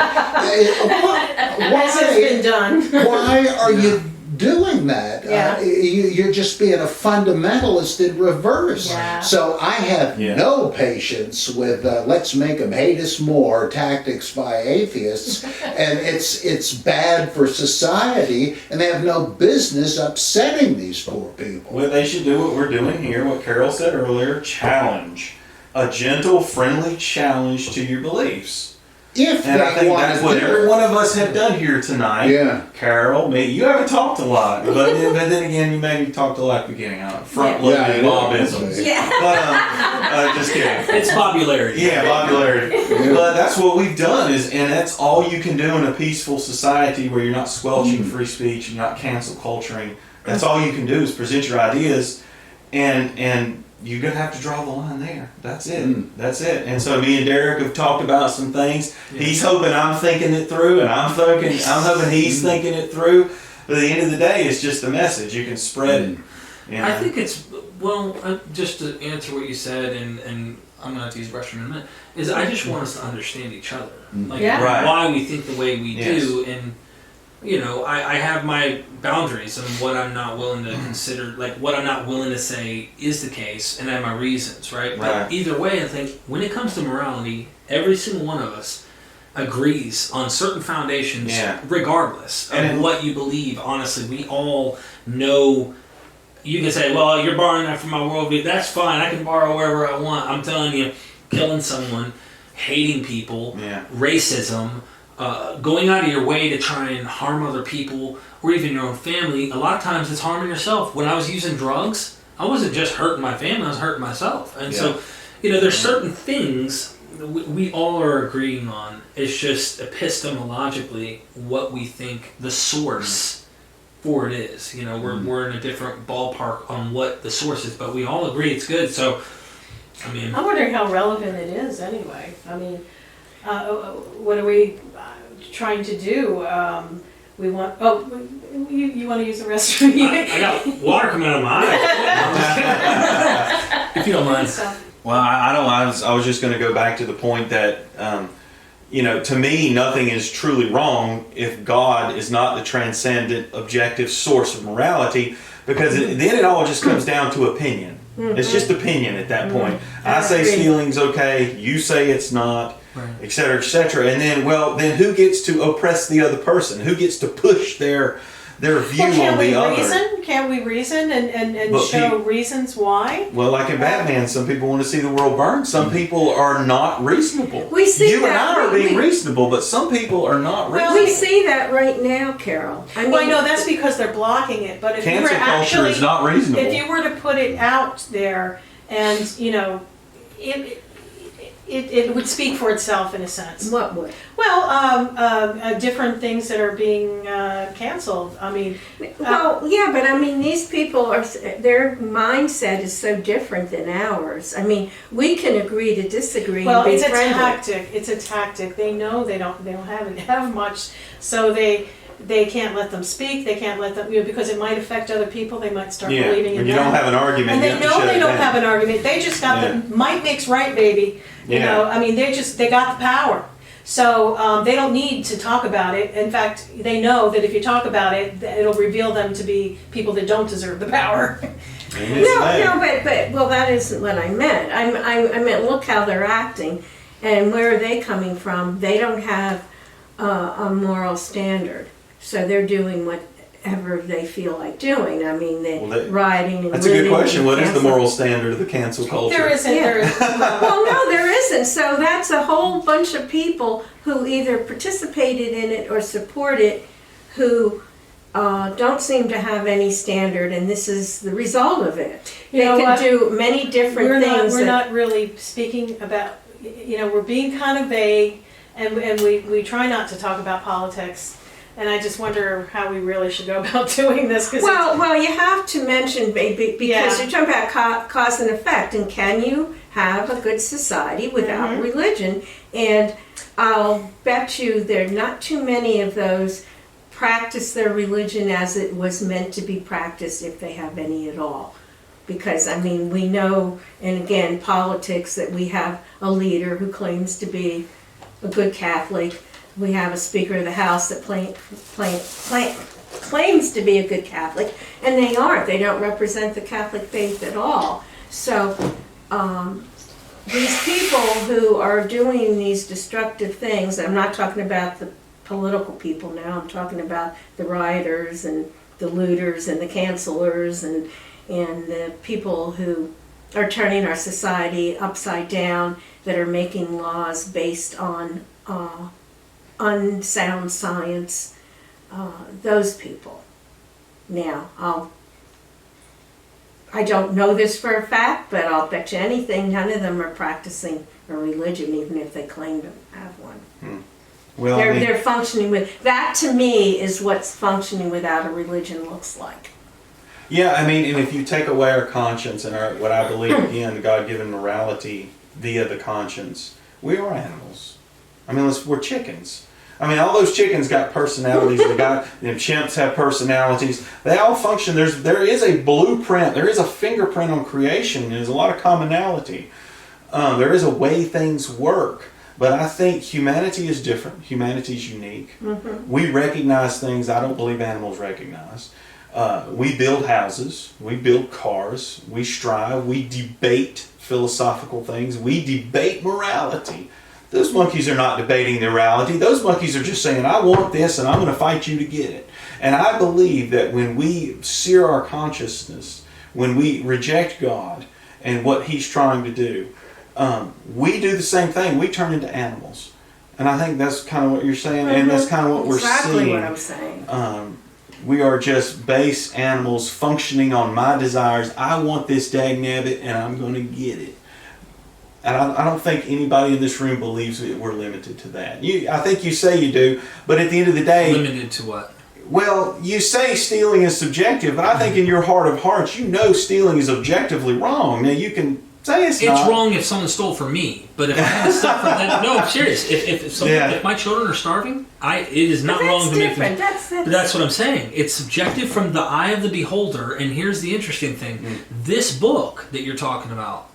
This has been done. Why are you doing that? Yeah. You're just being a fundamentalist in reverse. Yeah. So I have no patience with let's make them hate us more tactics by atheists, and it's bad for society, and they have no business upsetting these poor people. Well, they should do what we're doing here, what Carol said earlier, challenge. A gentle, friendly challenge to your beliefs. And I think that's what every one of us have done here tonight. Yeah. Carol, me, you haven't talked a lot, but then again, you maybe talked a lot at the beginning. Front-loaded Bobisms. Yeah. But, just kidding. It's popularity. Yeah, popularity. But that's what we've done, and that's all you can do in a peaceful society where you're not squelching free speech, you're not cancel culturing. That's all you can do is present your ideas, and you're going to have to draw the line there. That's it. That's it. And so me and Derek have talked about some things. He's hoping I'm thinking it through, and I'm hoping he's thinking it through. But at the end of the day, it's just a message. You can spread it. You know? I think it's, well, just to answer what you said, and I'm going to have to use the restroom in a minute, is I just want us to understand each other. Like, Right. why we think the way we do. And I have my boundaries and what I'm not willing to consider, like what I'm not willing to say is the case, and I have my reasons, right? But either way, I think when it comes to morality, every single one of us agrees on certain foundations, regardless of what you believe. Honestly, we all know. You can say, well, you're borrowing that from my worldview. That's fine. I can borrow wherever I want. I'm telling you, killing someone, hating people, racism, going out of your way to try and harm other people or even your own family. A lot of times it's harming yourself. When I was using drugs, I wasn't just hurting my family, I was hurting myself. And so, there's certain things we all are agreeing on. It's just epistemologically what we think the source for it is. We're in a different ballpark on what the source is, but we all agree it's good. So, I'm wondering how relevant it is anyway. What are we trying to do? We want. Oh, you want to use the restroom? I got water coming out of my eye. If you don't mind. Well, I was just going to go back to the point that, to me, nothing is truly wrong if God is not the transcendent, objective source of morality, because then it all just comes down to opinion. It's just opinion at that point. I say stealing's okay, you say it's not, et cetera, and then who gets to oppress the other person? Who gets to push their view on the other? Can't we reason and show reasons why? Well, like in Batman, some people want to see the world burn. Some people are not reasonable. We see you and I are being reasonable, but some people are not reasonable. We see that right now, Carol. I know that's because they're blocking it. But if cancel culture is not reasonable. If you were to put it out there, and it would speak for itself in a sense. What would? Well, different things that are being canceled. But these people their mindset is so different than ours. We can agree to disagree. Well, and be it's friendly. a tactic. It's a tactic. They know they don't have much, so they can't let them speak. They can't let them, because it might affect other people. They might start believing in when you don't have an argument, and they know they don't have an argument. They just got the might makes right, baby. They got the power. So they don't need to talk about it. In fact, they know that if you talk about it, it'll reveal them to be people that don't deserve the power. But that isn't what I meant. I meant look how they're acting, and where are they coming from? They don't have a moral standard, so they're doing whatever they feel like doing. They're rioting and that's a good question. What is the moral standard of the cancel culture? There isn't. Well, no, there isn't. So that's a whole bunch of people who either participated in it or support it, who don't seem to have any standard, and this is the result of it. They can do many different things. We're not really speaking about. We're being kind of vague, and we try not to talk about politics. And I just wonder how we really should go about doing this. Well, you have to mention, because you're talking about cause and effect, and can you have a good society without religion? And I'll bet you there are not too many of those practice their religion as it was meant to be practiced, if they have any at all. Because, we know, and again, politics, that we have a leader who claims to be a good Catholic. We have a Speaker of the House that claims to be a good Catholic, and they aren't. They don't represent the Catholic faith at all. So these people who are doing these destructive things, I'm not talking about the political people now, I'm talking about the rioters and the looters and the cancelers and the people who are turning our society upside down, that are making laws based on unsound science, those people. Now, I don't know this for a fact, but I'll bet you anything, none of them are practicing a religion, even if they claim to have one. Well, they're functioning with, that to me is what functioning without a religion looks like. Yeah, and if you take away our conscience and what I believe, again, God-given morality via the conscience, we are animals. We're chickens. All those chickens got personalities. Chimps have personalities. They all function. There is a blueprint. There is a fingerprint on creation. There's a lot of commonality. There is a way things work. But I think humanity is different. Humanity is unique. Mm-hmm. We recognize things I don't believe animals recognize. We build houses. We build cars. We strive. We debate philosophical things. We debate morality. Those monkeys are not debating their morality. Those monkeys are just saying, I want this and I'm going to fight you to get it. And I believe that when we sear our consciousness, when we reject God and what He's trying to do, we do the same thing. We turn into animals. And I think that's kind of what you're saying, and that's kind of what we're seeing. Exactly what I'm saying. We are just base animals functioning on my desires. I want this dagnabbit and I'm going to get it. And I don't think anybody in this room believes that we're limited to that. I think you say you do, but at the end of the day... Limited to what? Well, you say stealing is subjective, but I think in your heart of hearts, you know stealing is objectively wrong. Now, you can say it's not. It's wrong if someone stole from me, but if I had to stuff from them... No, I'm serious. If my children are starving, it is not wrong to make them... That's what I'm saying. It's subjective from the eye of the beholder, and here's the interesting thing. This book that you're talking about,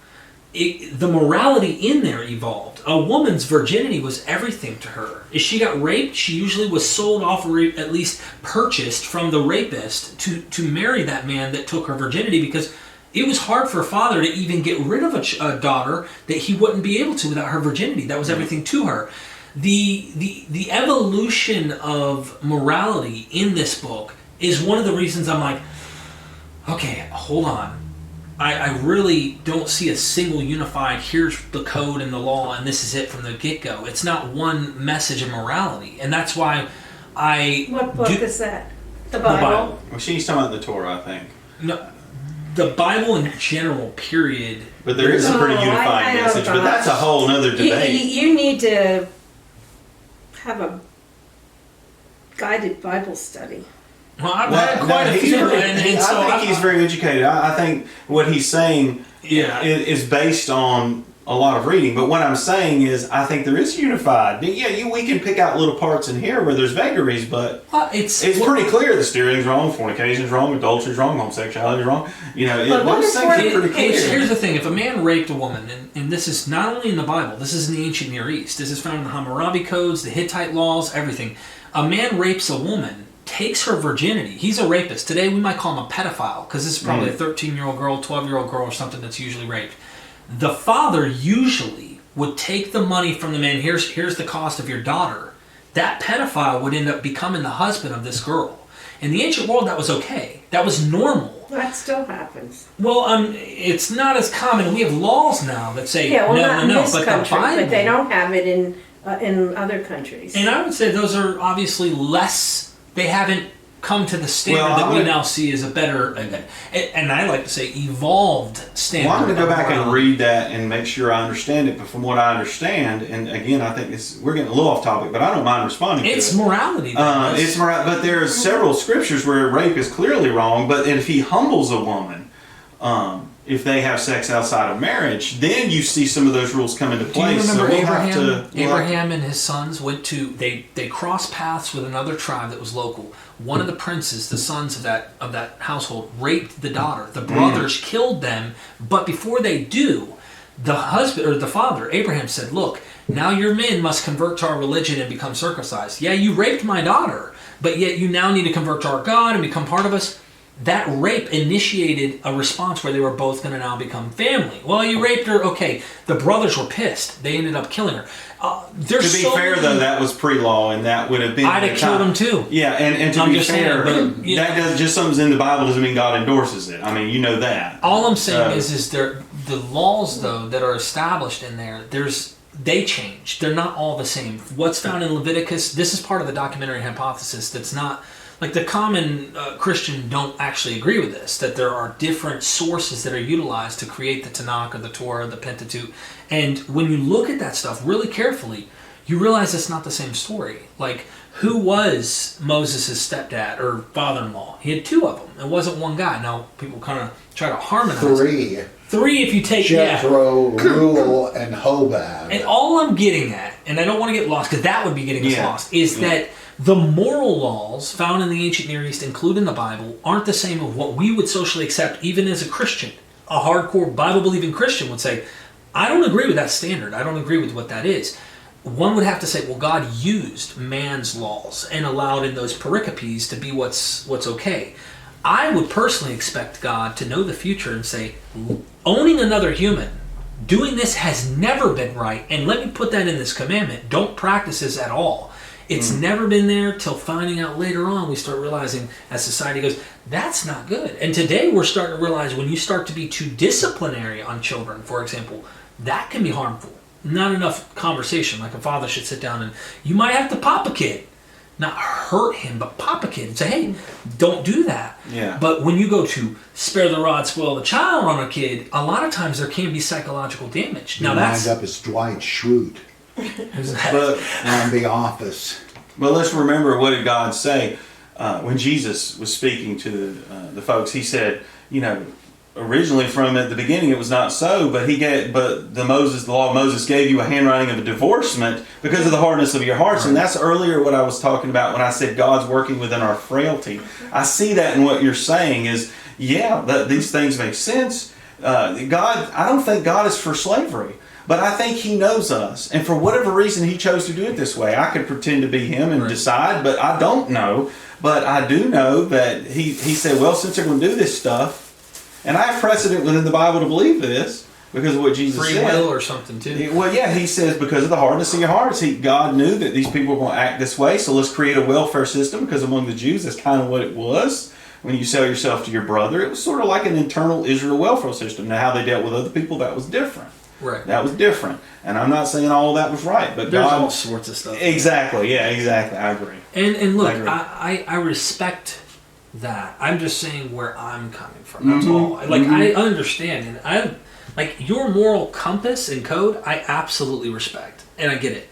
the morality in there evolved. A woman's virginity was everything to her. If she got raped, she usually was sold off, or at least purchased from the rapist to marry that man that took her virginity, because it was hard for a father to even get rid of a daughter that he wouldn't be able to without her virginity. That was everything to her. The evolution of morality in this book is one of the reasons I'm like, okay, hold on. I really don't see a single unified, here's the code and the law and this is it from the get-go. It's not one message of morality. And that's why What book is that? The Bible? Well, she's talking about the Torah, I think. No, the Bible in general, period. But there is a pretty unifying I message, but that's a whole nother debate. You need to have a guided Bible study. Well, I've had quite a few. I think he's very educated. I think what he's saying is based on a lot of reading. But what I'm saying is, I think there is unified. Yeah, we can pick out little parts in here where there's vagaries, but it's pretty clear that stealing's wrong, fornication's wrong, adultery's wrong, homosexuality is wrong. Those things are pretty clear. Here's the thing: if a man raped a woman, and this is not only in the Bible, this is in the ancient Near East. This is found in the Hammurabi codes, the Hittite laws, everything. A man rapes a woman, takes her virginity. He's a rapist. Today we might call him a pedophile, because this is probably a 13-year-old girl, 12-year-old girl, or something that's usually raped. The father usually would take the money from the man. Here's the cost of your daughter. That pedophile would end up becoming the husband of this girl. In the ancient world, that was okay. That was normal. That still happens. Well, it's not as common. We have laws now that say not in this but country, the Bible, but they don't have it in other countries. And I would say those are obviously less. They haven't come to the standard that we now see as a better, and I like to say, evolved standard. Well, I'm going to go back and read that and make sure I understand it. But from what I understand, and again, I think we're getting a little off topic, but I don't mind responding to it. It's morality. It's morality, but there's several scriptures where rape is clearly wrong. But if he humbles a woman, if they have sex outside of marriage, then you see some of those rules come into place. Do you remember Abraham? Abraham and his sons went to they crossed paths with another tribe that was local. One of the princes, the sons of that household, raped the daughter. The brothers killed them, but before they do, the husband or the father, Abraham, said, "Look, now your men must convert to our religion and become circumcised. Yeah, you raped my daughter, but yet you now need to convert to our God and become part of us." That rape initiated a response where they were both going to now become family. Well, you raped her. Okay, the brothers were pissed. They ended up killing her. To be fair, though, that was pre-law, and that would have been. I'd have killed him too. Yeah, and to be fair, that does just something's in the Bible doesn't mean God endorses it. I mean, you know that. All I'm saying is the laws though that are established in there. They change. They're not all the same. What's found in Leviticus. This is part of the documentary hypothesis. That's not. Like the common Christian don't actually agree with this, that there are different sources that are utilized to create the Tanakh or the Torah, the Pentateuch. And when you look at that stuff really carefully, you realize it's not the same story. Like, who was Moses' stepdad or father-in-law? He had two of them. It wasn't one guy. Now, people kind of try to harmonize. Three if you take... Jethro, Reuel, and Hobab. And all I'm getting at, and I don't want to get lost, because that would be getting us lost, is that the moral laws found in the ancient Near East, including the Bible, aren't the same of what we would socially accept even as a Christian. A hardcore Bible-believing Christian would say, I don't agree with that standard. I don't agree with what that is. one would have to say, well, God used man's laws and allowed in those pericopes to be what's okay. I would personally expect God to know the future and say, owning another human, doing this has never been right, and let me put that in this commandment, don't practice this at all. It's never been there till finding out later on we start realizing as society goes, that's not good. And today we're starting to realize when you start to be too disciplinary on children, for example, that can be harmful. Not enough conversation, like a father should sit down and you might have to pop a kid. Not hurt him, but pop a kid and say, hey, don't do that. Yeah. But when you go to spare the rod, spoil the child on a kid, a lot of times there can be psychological damage. Now that's up as Dwight Schrute But on The Office. But let's remember, what did God say when Jesus was speaking to the folks? He said, originally from at the beginning it was not so, but the law of Moses gave you a handwriting of a divorcement because of the hardness of your hearts. And that's earlier what I was talking about when I said God's working within our frailty. I see that in what you're saying is, these things make sense. I don't think God is for slavery. But I think He knows us. And for whatever reason He chose to do it this way. I could pretend to be Him and decide, but I don't know. But I do know that He said, well, since they're going to do this stuff, and I have precedent within the Bible to believe this, because of what Jesus said. Free will or something too. Well, yeah, He says because of the hardness of your hearts. God knew that these people were going to act this way, so let's create a welfare system, because among the Jews that's kind of what it was. When you sell yourself to your brother, it was sort of like an internal Israel welfare system. Now, how they dealt with other people, that was different. Right. That was different. And I'm not saying all that was right, but there's God... all sorts of stuff. Exactly, yeah, exactly. I agree. And look, I respect that. I'm just saying where I'm coming from. That's all. I understand, and your moral compass and code, I absolutely respect, and I get it.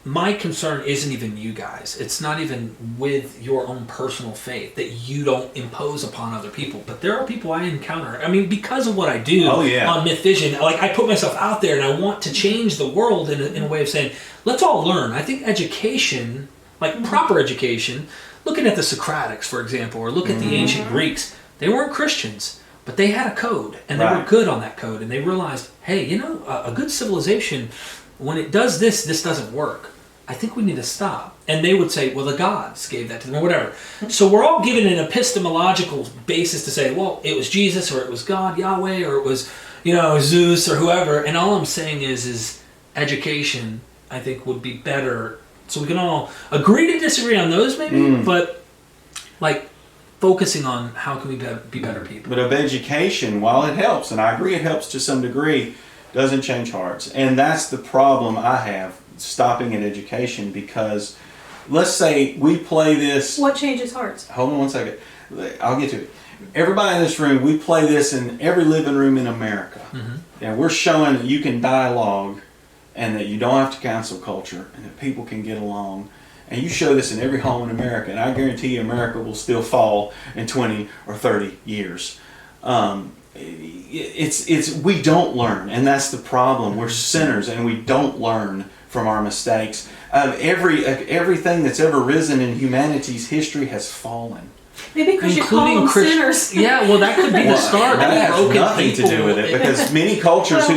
My concern isn't even you guys. It's not even with your own personal faith that you don't impose upon other people. But there are people I encounter. I mean, because of what I do on Myth Vision, I put myself out there and I want to change the world in a way of saying, let's all learn. I think education, proper education, looking at the Socratics, for example, or look at the ancient Greeks, they weren't Christians, but they had a code, and they were good on that code, and they realized, hey, a good civilization, when it does this doesn't work. I think we need to stop. And they would say, well, the gods gave that to them, or whatever. So we're all given an epistemological basis to say, well, it was Jesus, or it was God, Yahweh, or it was, Zeus, or whoever. And all I'm saying is education, I think, would be better. So we can all agree to disagree on those, maybe, but, focusing on how can we be better people. But of education, while it helps, and I agree it helps to some degree, doesn't change hearts. And that's the problem I have, stopping at education, because let's say we play this... What changes hearts? Hold on one second. I'll get to it. Everybody in this room, we play this in every living room in America. And we're showing that you can dialogue and that you don't have to cancel culture and that people can get along. And you show this in every home in America, and I guarantee you America will still fall in 20 or 30 years. We don't learn, and that's the problem. We're sinners, and we don't learn from our mistakes. Everything that's ever risen in humanity's history has fallen. Maybe because you call them sinners. Yeah, well, that could be the start. That has nothing to do with it, because many cultures who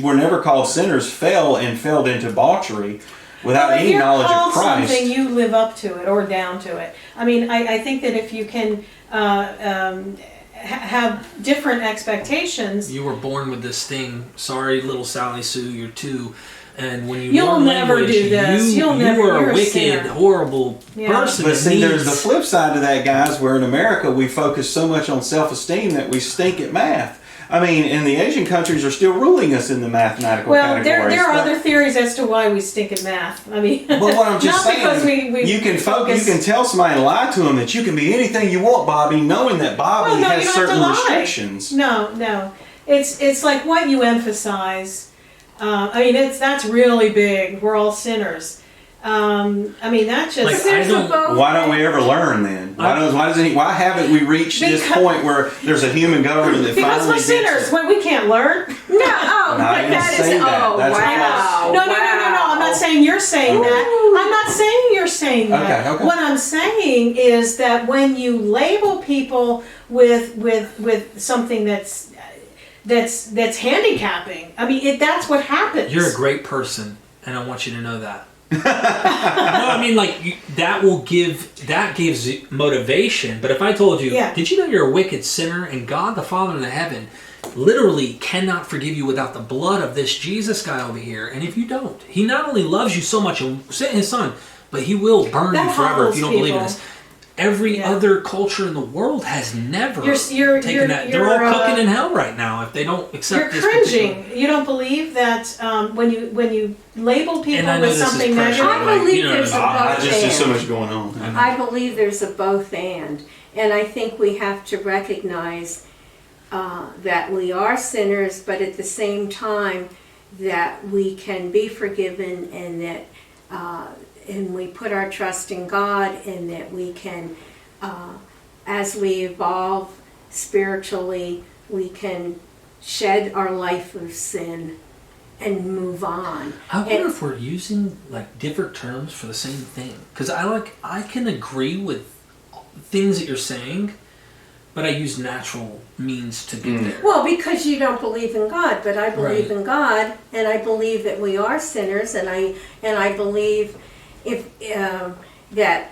were never called sinners fell into debauchery without any knowledge of Christ. Something, you live up to it or down to it. I mean, I think that if you can have different expectations. You were born with this thing. Sorry, little Sally Sue, you're two. And when you'll learn never language, do this. you were a wicked, horrible person. But see, there's the flip side to that, guys, where in America we focus so much on self-esteem that we stink at math. I mean, and the Asian countries are still ruling us in the mathematical categories. Well, there are other theories as to why we stink at math. I mean, but what I'm just saying, because we you can tell somebody and lie to them that you can be anything you want, Bobby, knowing that Bobby has certain restrictions. No, it's like what you emphasize. I mean, that's really big. We're all sinners. I mean, that just... Why don't we ever learn then? Why haven't we reached this point where there's a human government that because finally we're sinners. Wait, we can't learn? No, but that is... Oh, wow. No. I'm not saying you're saying that. I'm not saying you're saying that. Okay. What I'm saying is that when you label people with something that's handicapping, I mean, that's what happens. You're a great person. and I want you to know that. No, I mean, like, that gives motivation. But if I told you, did you know you're a wicked sinner, and God the Father in heaven literally cannot forgive you without the blood of this Jesus guy over here? And if you don't, he not only loves you so much and sent his son, but he will burn you forever if you don't believe in this. Every other culture in the world has never taken that. They're all cooking in hell right now if they don't accept this. You're cringing. You don't believe that when you label people with something negative. I believe there's a both and. There's so much going on. I believe there's a both and I think we have to recognize that we are sinners, but at the same time that we can be forgiven, and that and we put our trust in God, and that we can, as we evolve spiritually, we can shed our life of sin and move on. I wonder if we're using like different terms for the same thing, because I can agree with things that you're saying, but I use natural means to get there. Well, because you don't believe in God, but I believe in God, and I believe that we are sinners, and I believe that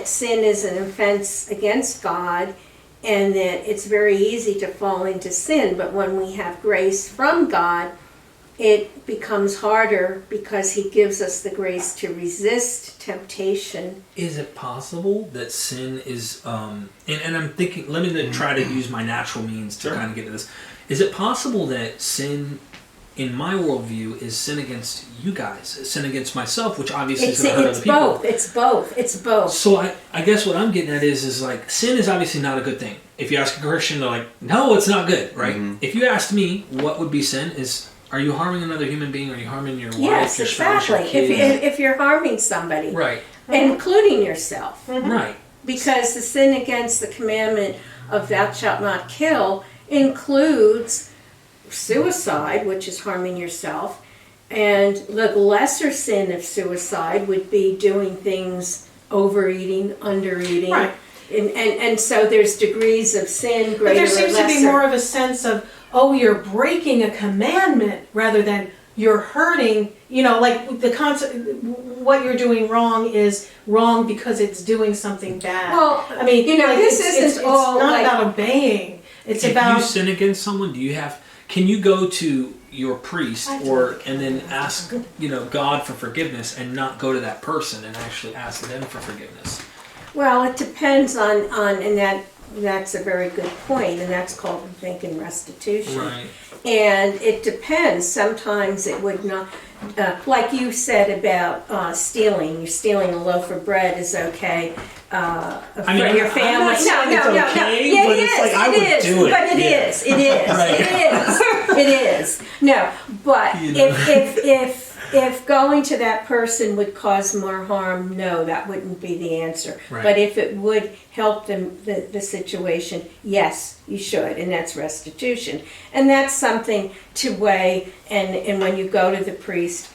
sin is an offense against God, and that it's very easy to fall into sin. But when we have grace from God, it becomes harder because he gives us the grace to resist temptation. Is it possible that sin is, and I'm thinking, let me try to use my natural means to kind of get to this. Is it possible that sin, in my worldview, is sin against you guys, sin against myself, which obviously is going to hurt other people? It's both. So I guess what I'm getting at is like, sin is obviously not a good thing. If you ask a Christian, they're like, no, it's not good, right? Mm-hmm. If you asked me what would be sin, are you harming another human being? Are you harming your wife, your spouse, your kids? If you're harming somebody, right, including yourself, right, because the sin against the commandment of "Thou shalt not kill" includes suicide, which is harming yourself, and the lesser sin of suicide would be doing things, overeating, undereating, right. And so there's degrees of sin, greater or lesser. But there seems to be more of a sense of, oh, you're breaking a commandment rather than you're hurting. You know, like the concept, what you're doing wrong is wrong because it's doing something bad. Well, I mean, you know, like it's not about obeying. It's about. If you sin against someone, can you go to your priest and then ask, God for forgiveness, and not go to that person and actually ask them for forgiveness? Well, it depends on and that's a very good point, and that's called thinking restitution. Right. And it depends. Sometimes it would not, like you said about stealing. You're stealing a loaf of bread is okay. For your family. No. Okay, but it's like I would do it. But it is. It is. No, but if going to that person would cause more harm, no, that wouldn't be the answer. Right. But if it would help them, the situation, yes, you should, and that's restitution. And that's something to weigh, and when you go to the priest,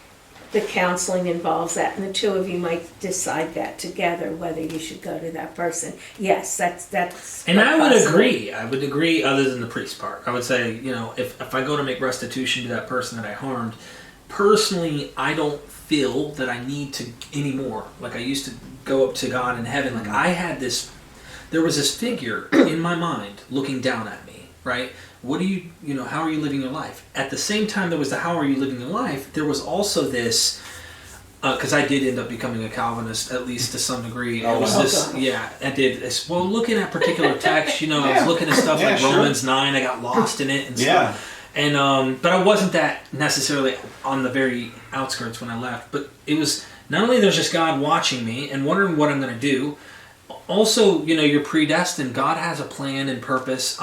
the counseling involves that, and the two of you might decide that together, whether you should go to that person. Yes, that's and I would agree. I would agree, other than the priest part. I would say, if I go to make restitution to that person that I harmed, personally, I don't feel that I need to anymore. Like I used to go up to God in heaven. Like there was this figure in my mind looking down at me, right? What do how are you living your life? At the same time there was the how are you living your life, there was also this, because I did end up becoming a Calvinist, at least to some degree. I did. Well, looking at particular texts, I was looking at stuff like Romans 9, I got lost in it and stuff. And but I wasn't that necessarily on the very outskirts when I left. But it was not only there's just God watching me and wondering what I'm going to do. Also, you're predestined. God has a plan and purpose.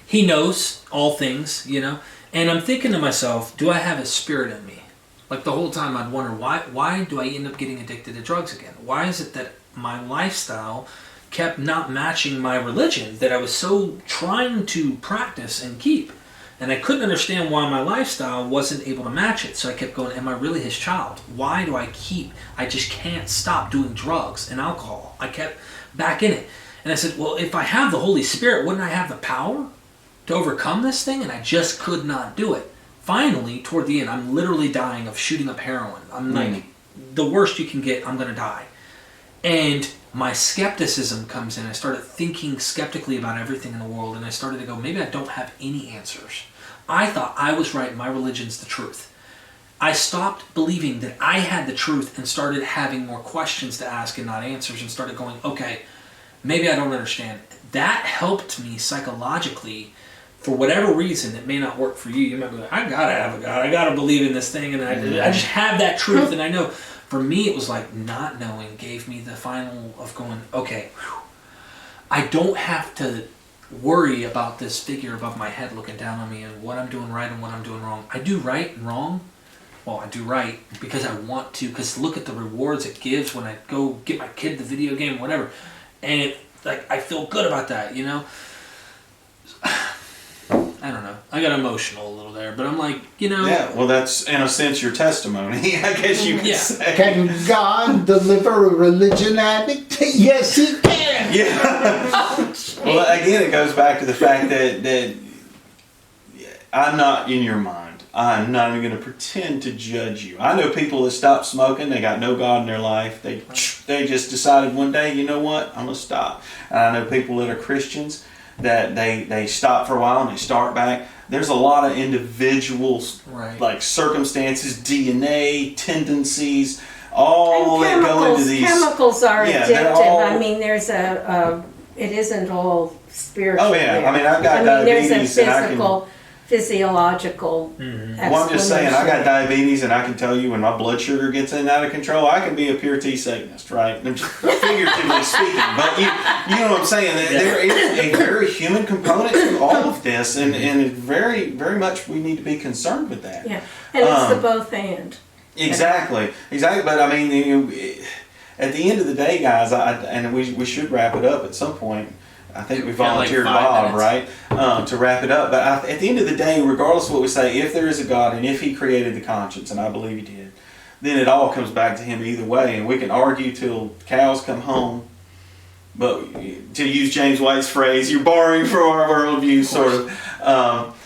He knows all things, And I'm thinking to myself, do I have His Spirit in me? Like the whole time I'd wonder, why do I end up getting addicted to drugs again? Why is it that my lifestyle kept not matching my religion that I was so trying to practice and keep? And I couldn't understand why my lifestyle wasn't able to match it. So I kept going, am I really His child? Why do I just can't stop doing drugs and alcohol? I kept back in it. And I said, well, if I have the Holy Spirit, wouldn't I have the power to overcome this thing? And I just could not do it. finally, toward the end, I'm literally dying of shooting up heroin. I'm like, the worst you can get, I'm going to die. And my skepticism comes in. I started thinking skeptically about everything in the world, and I started to go, maybe I don't have any answers. I thought I was right, my religion's the truth. I stopped believing that I had the truth and started having more questions to ask and not answers, and started going, okay, maybe I don't understand. That helped me psychologically. For whatever reason, it may not work for you. You might be like, I gotta have a God. I gotta believe in this thing, and I just have that truth, and I know. For me, it was like not knowing gave me the final of going, okay, I don't have to worry about this figure above my head looking down on me and what I'm doing right and what I'm doing wrong. I do right and wrong. Well, I do right because I want to, because look at the rewards it gives when I go get my kid the video game, whatever. And I feel good about that, you know? I don't know. I got emotional a little there, but I'm like, you know. Yeah, well, that's in a sense your testimony, I guess you could say. Can God deliver a religion addict? Yes, He can. Yeah. Well, again, it goes back to the fact that I'm not in your mind. I'm not even going to pretend to judge you. I know people that stop smoking. They got no God in their life. They just decided one day, you know what? I'm going to stop. And I know people that are Christians that they stop for a while and they start back. There's a lot of individuals, like circumstances, DNA, tendencies, all that go into these. Chemicals are addictive. I mean, there's it isn't all spiritual. Oh yeah, I mean, I've got diabetes, there's a physical, physiological. Well, I'm just saying, I got diabetes, and I can tell you when my blood sugar gets out of control, I can be a pure T Satanist, right? Figuratively speaking, but you know what I'm saying. There is a very human component to all of this, and very, very much we need to be concerned with that. Yeah, and it's the both and. Exactly. But I mean, at the end of the day, guys, and we should wrap it up at some point. I think we volunteered Bob, right, to wrap it up. But at the end of the day, regardless of what we say, if there is a God and if He created the conscience, and I believe He did, then it all comes back to Him either way. And we can argue till cows come home. But to use James White's phrase, you're borrowing from our worldview, sort of.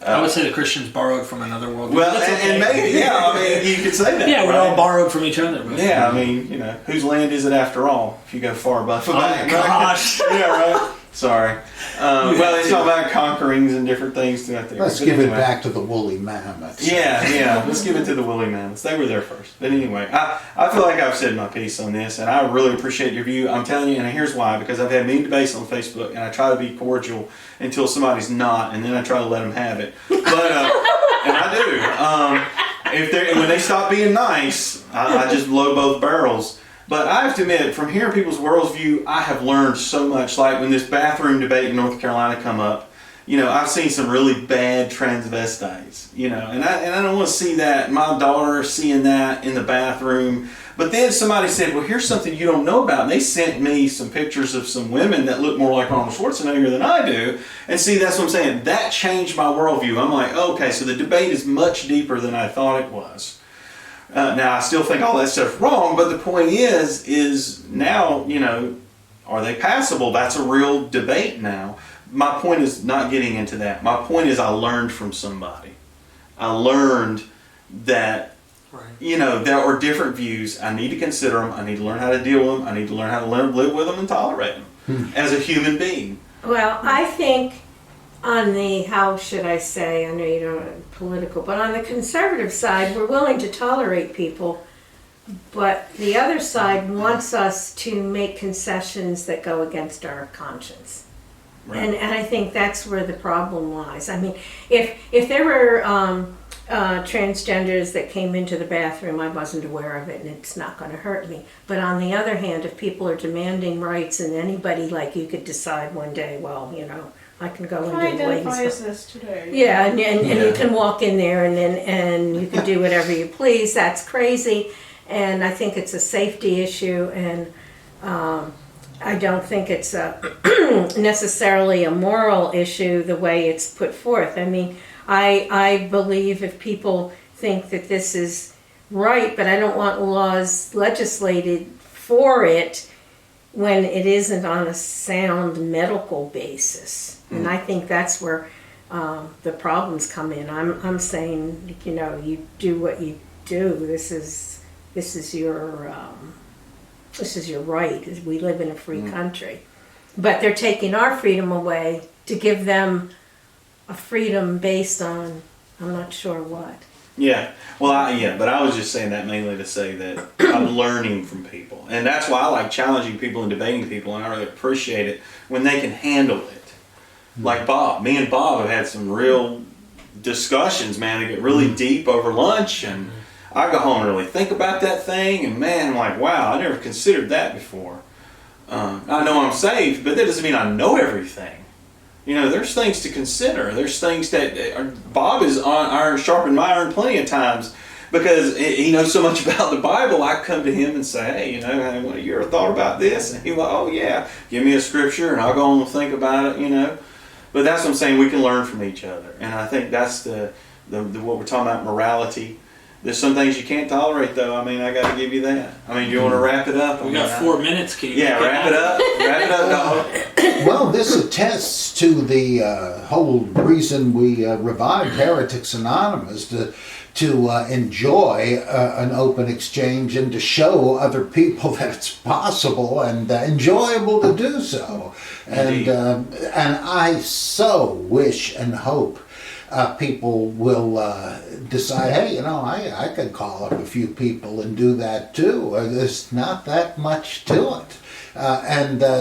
I would say the Christians borrowed from another worldview. Well, and maybe, yeah, I mean, you could say that. Yeah, we're all borrowed from each other. But, yeah, I mean, you know, whose land is it after all? If you go far back. Oh my gosh. Yeah, right. Sorry. Well, it's all about conquerings and different things throughout there. Let's give it back to the woolly mammoths. Yeah. Let's give it to the woolly mammoths. They were there first. But anyway, I feel like I've said my piece on this, and I really appreciate your view. I'm telling you, and here's why. Because I've had mean debates on Facebook, and I try to be cordial until somebody's not, and then I try to let them have it. But and I do. When they stop being nice, I just blow both barrels. But I have to admit, from hearing people's worldview, I have learned so much. Like when this bathroom debate in North Carolina come up, you know, I've seen some really bad transvestites, you know, and I don't want to see that. My daughter seeing that in the bathroom. But then somebody said, well, here's something you don't know about. And they sent me some pictures of some women that look more like Arnold Schwarzenegger than I do. And see, that's what I'm saying. That changed my worldview. I'm like, okay, so the debate is much deeper than I thought it was. Now, I still think all that stuff's wrong, but the point is now, you know, are they passable? That's a real debate now. My point is not getting into that. My point is I learned from somebody. I learned that, you know, there are different views. I need to consider them. I need to learn how to deal with them. I need to learn how to live with them and tolerate them as a human being. Well, I think on the, how should I say, I know you don't know political, but on the conservative side, we're willing to tolerate people, but the other side wants us to make concessions that go against our conscience. Right. And I think that's where the problem lies. I mean, if there were transgenders that came into the bathroom, I wasn't aware of it, and it's not going to hurt me. But on the other hand, if people are demanding rights, and anybody, like, you could decide one day, well, you know, I can go and do ladies. Identify as this today. Yeah, and you can walk in there and you can do whatever you please. That's crazy, and I think it's a safety issue, and I don't think it's necessarily a moral issue the way it's put forth. I mean, I believe if people think that this is right, but I don't want laws legislated for it when it isn't on a sound medical basis. And I think that's where the problems come in. I'm saying, you know, you do what you do. This is your right. We live in a free country, but they're taking our freedom away to give them a freedom based on I'm not sure what. Yeah. Well, but I was just saying that mainly to say that I'm learning from people. And that's why I like challenging people and debating people, and I really appreciate it when they can handle it. Like Bob. Me and Bob have had some real discussions, man. They get really deep over lunch, and I go home and really think about that thing, and man, I'm like, wow, I never considered that before. I know I'm saved, but that doesn't mean I know everything. You know, there's things to consider. There's things that Bob is on iron sharpened my iron plenty of times because he knows so much about the Bible. I come to him and say, hey, you know, you ever thought about this? And he's like, oh yeah, give me a scripture and I'll go on and think about it, you know. But that's what I'm saying, we can learn from each other. And I think that's the what we're talking about, morality. There's some things you can't tolerate, though. I mean, I got to give you that. I mean, do you want to wrap it up? We got 4 minutes. Can you? Yeah, wrap it up. Wrap it up, dog. Well, this attests to the whole reason we revived Heretics Anonymous, to enjoy an open exchange and to show other people that it's possible and enjoyable to do so. And I so wish and hope people will decide, hey, you know, I could call up a few people and do that too. There's not that much to it.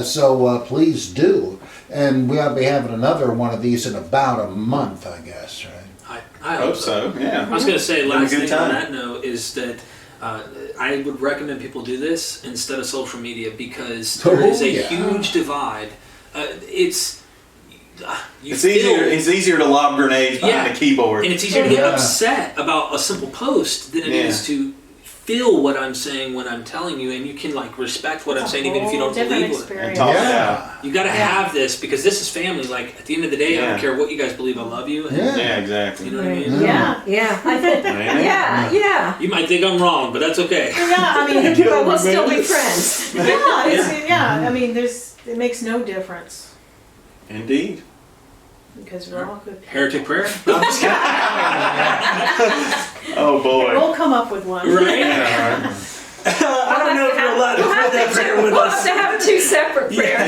So please do. And we ought to be having another one of these in about a month, I guess, right? I hope so. Yeah. I was going to say, last thing time on that note is that I would recommend people do this instead of social media because there is a huge divide. It's easier to lob grenades behind a keyboard. And it's easier to get upset about a simple post than it is to feel what I'm saying when I'm telling you, and you can like respect what I'm saying even if you don't believe it. And talk it out. You got to have this because this is family. Like at the end of the day, I don't care what you guys believe. I love you. And, exactly. You know what I mean? Yeah. You might think I'm wrong, but that's okay. Yeah, I mean, But we'll still be friends. I mean, it makes no difference Indeed. because we're all good. Heretic prayer? No, I'm just kidding. Oh boy. We'll come up with one. Right? I don't know if you're allowed to pray that prayer with We'll us. have to have 2 separate prayers.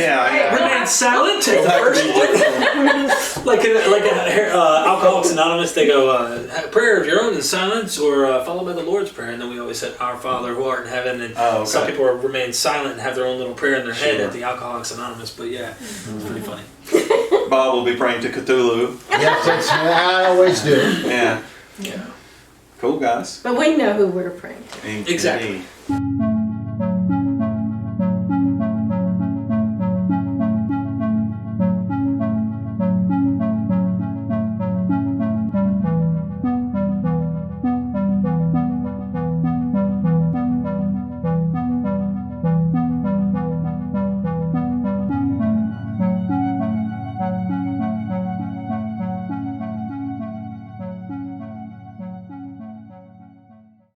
Remain silent at the first one. like Alcoholics Anonymous, they go, prayer of your own in silence or followed by the Lord's Prayer. And then we always said, Our Father who art in heaven. And some people remain silent and have their own little prayer in their head at the Alcoholics Anonymous. But yeah, it's pretty funny. Bob will be praying to Cthulhu. Yes, I always do. Yeah. Yeah. Cool, guys. But we know who we're praying to. Exactly.